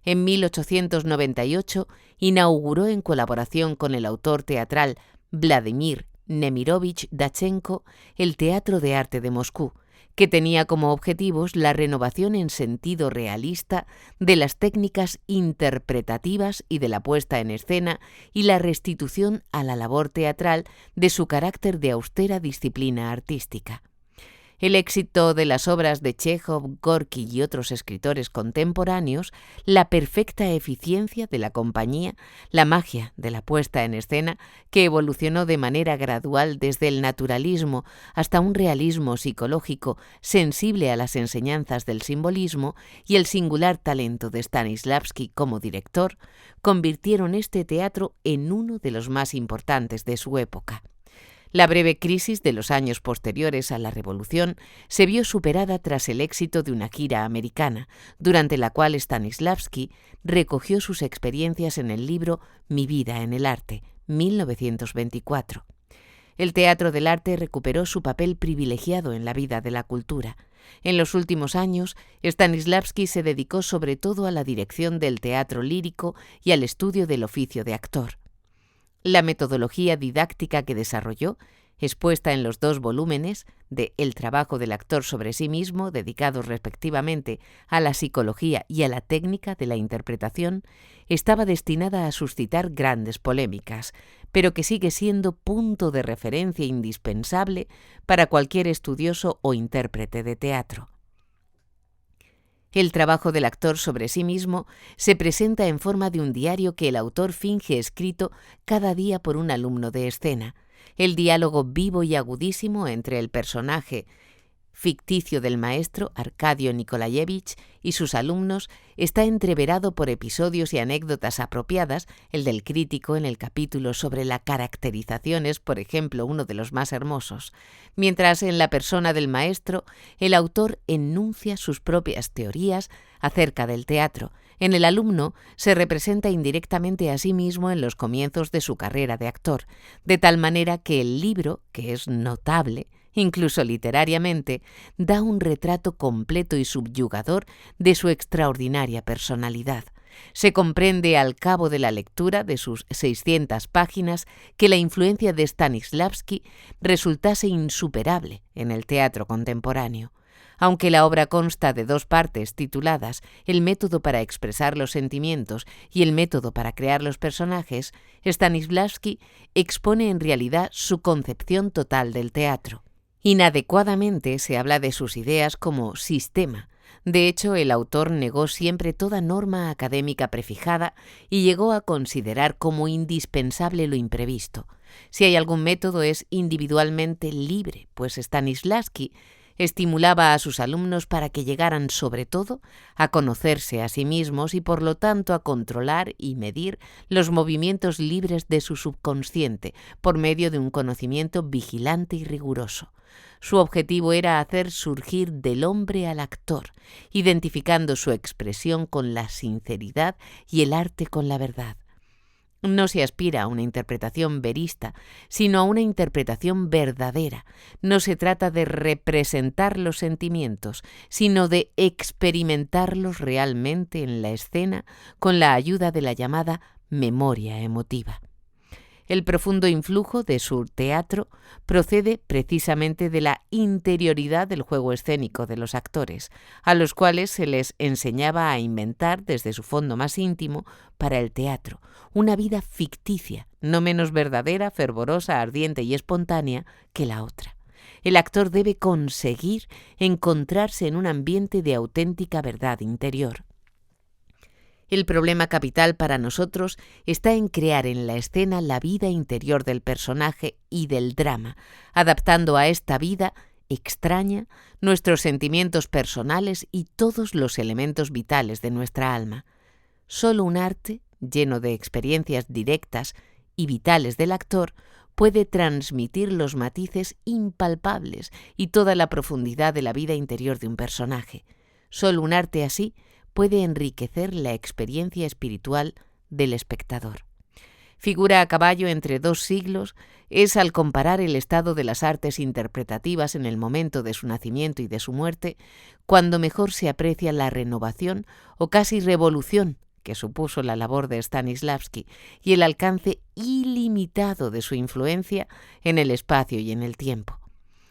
Speaker 1: En 1898 inauguró en colaboración con el autor teatral Vladimir Nemirovich Dachenko el Teatro de Arte de Moscú, que tenía como objetivos la renovación en sentido realista de las técnicas interpretativas y de la puesta en escena y la restitución a la labor teatral de su carácter de austera disciplina artística. El éxito de las obras de Chejov, Gorki y otros escritores contemporáneos, la perfecta eficiencia de la compañía, la magia de la puesta en escena, que evolucionó de manera gradual desde el naturalismo hasta un realismo psicológico sensible a las enseñanzas del simbolismo, y el singular talento de Stanislavski como director, convirtieron este teatro en uno de los más importantes de su época. La breve crisis de los años posteriores a la Revolución se vio superada tras el éxito de una gira americana, durante la cual Stanislavski recogió sus experiencias en el libro Mi vida en el arte, 1924. El teatro del arte recuperó su papel privilegiado en la vida de la cultura. En los últimos años, Stanislavski se dedicó sobre todo a la dirección del teatro lírico y al estudio del oficio de actor. La metodología didáctica que desarrolló, expuesta en los 2 volúmenes de El trabajo del actor sobre sí mismo, dedicados respectivamente a la psicología y a la técnica de la interpretación, estaba destinada a suscitar grandes polémicas, pero que sigue siendo punto de referencia indispensable para cualquier estudioso o intérprete de teatro. El trabajo del actor sobre sí mismo se presenta en forma de un diario que el autor finge escrito cada día por un alumno de escena. El diálogo vivo y agudísimo entre el personaje ficticio del maestro, Arkadio Nikolayevich, y sus alumnos está entreverado por episodios y anécdotas apropiadas. El del crítico en el capítulo sobre la caracterización es, por ejemplo, uno de los más hermosos, mientras en la persona del maestro el autor enuncia sus propias teorías acerca del teatro. En el alumno se representa indirectamente a sí mismo en los comienzos de su carrera de actor, de tal manera que el libro, que es notable, incluso literariamente, da un retrato completo y subyugador de su extraordinaria personalidad. Se comprende al cabo de la lectura de sus 600 páginas que la influencia de Stanislavski resultase insuperable en el teatro contemporáneo. Aunque la obra consta de 2 partes tituladas El método para expresar los sentimientos y El método para crear los personajes, Stanislavski expone en realidad su concepción total del teatro. Inadecuadamente se habla de sus ideas como sistema. De hecho, el autor negó siempre toda norma académica prefijada y llegó a considerar como indispensable lo imprevisto. Si hay algún método es individualmente libre, pues Stanislavski estimulaba a sus alumnos para que llegaran sobre todo a conocerse a sí mismos y por lo tanto a controlar y medir los movimientos libres de su subconsciente por medio de un conocimiento vigilante y riguroso. Su objetivo era hacer surgir del hombre al actor, identificando su expresión con la sinceridad y el arte con la verdad. No se aspira a una interpretación verista, sino a una interpretación verdadera. No se trata de representar los sentimientos, sino de experimentarlos realmente en la escena con la ayuda de la llamada memoria emotiva. El profundo influjo de su teatro procede precisamente de la interioridad del juego escénico de los actores, a los cuales se les enseñaba a inventar desde su fondo más íntimo para el teatro una vida ficticia, no menos verdadera, fervorosa, ardiente y espontánea que la otra. El actor debe conseguir encontrarse en un ambiente de auténtica verdad interior. El problema capital para nosotros está en crear en la escena la vida interior del personaje y del drama, adaptando a esta vida extraña nuestros sentimientos personales y todos los elementos vitales de nuestra alma. Solo un arte, lleno de experiencias directas y vitales del actor, puede transmitir los matices impalpables y toda la profundidad de la vida interior de un personaje. Solo un arte así puede enriquecer la experiencia espiritual del espectador. Figura a caballo entre 2 siglos es, al comparar el estado de las artes interpretativas en el momento de su nacimiento y de su muerte, cuando mejor se aprecia la renovación o casi revolución que supuso la labor de Stanislavski y el alcance ilimitado de su influencia en el espacio y en el tiempo.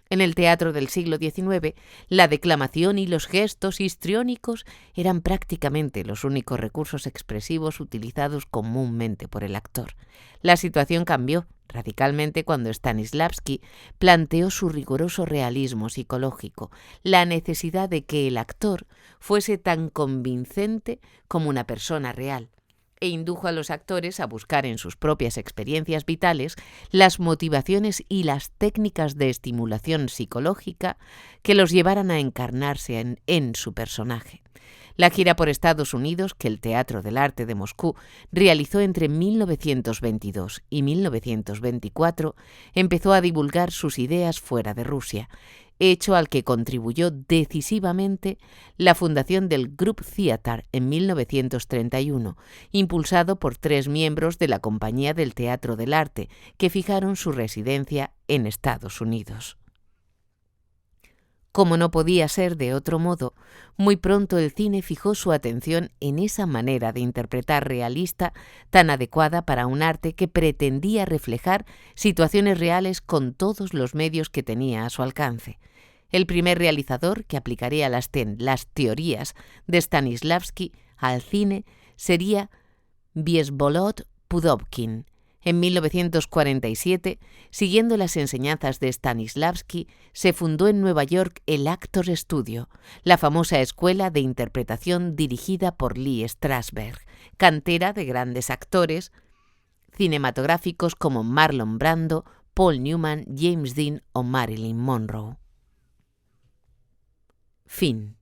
Speaker 1: En el teatro del siglo XIX, la declamación y los gestos histriónicos eran prácticamente los únicos recursos expresivos utilizados comúnmente por el actor. La situación cambió radicalmente cuando Stanislavski planteó su riguroso realismo psicológico, la necesidad de que el actor fuese tan convincente como una persona real, e indujo a los actores a buscar en sus propias experiencias vitales las motivaciones y las técnicas de estimulación psicológica que los llevaran a encarnarse en su personaje. La gira por Estados Unidos que el Teatro del Arte de Moscú realizó entre 1922 y 1924 empezó a divulgar sus ideas fuera de Rusia, hecho al que contribuyó decisivamente la fundación del Group Theater en 1931, impulsado por 3 miembros de la Compañía del Teatro del Arte, que fijaron su residencia en Estados Unidos. Como no podía ser de otro modo, muy pronto el cine fijó su atención en esa manera de interpretar realista tan adecuada para un arte que pretendía reflejar situaciones reales con todos los medios que tenía a su alcance. El primer realizador que aplicaría las teorías de Stanislavski al cine sería Wiesolad Pudovkin. En 1947, siguiendo las enseñanzas de Stanislavski, se fundó en Nueva York el Actors Studio, la famosa escuela de interpretación dirigida por Lee Strasberg, cantera de grandes actores cinematográficos como Marlon Brando, Paul Newman, James Dean o Marilyn Monroe. Fin.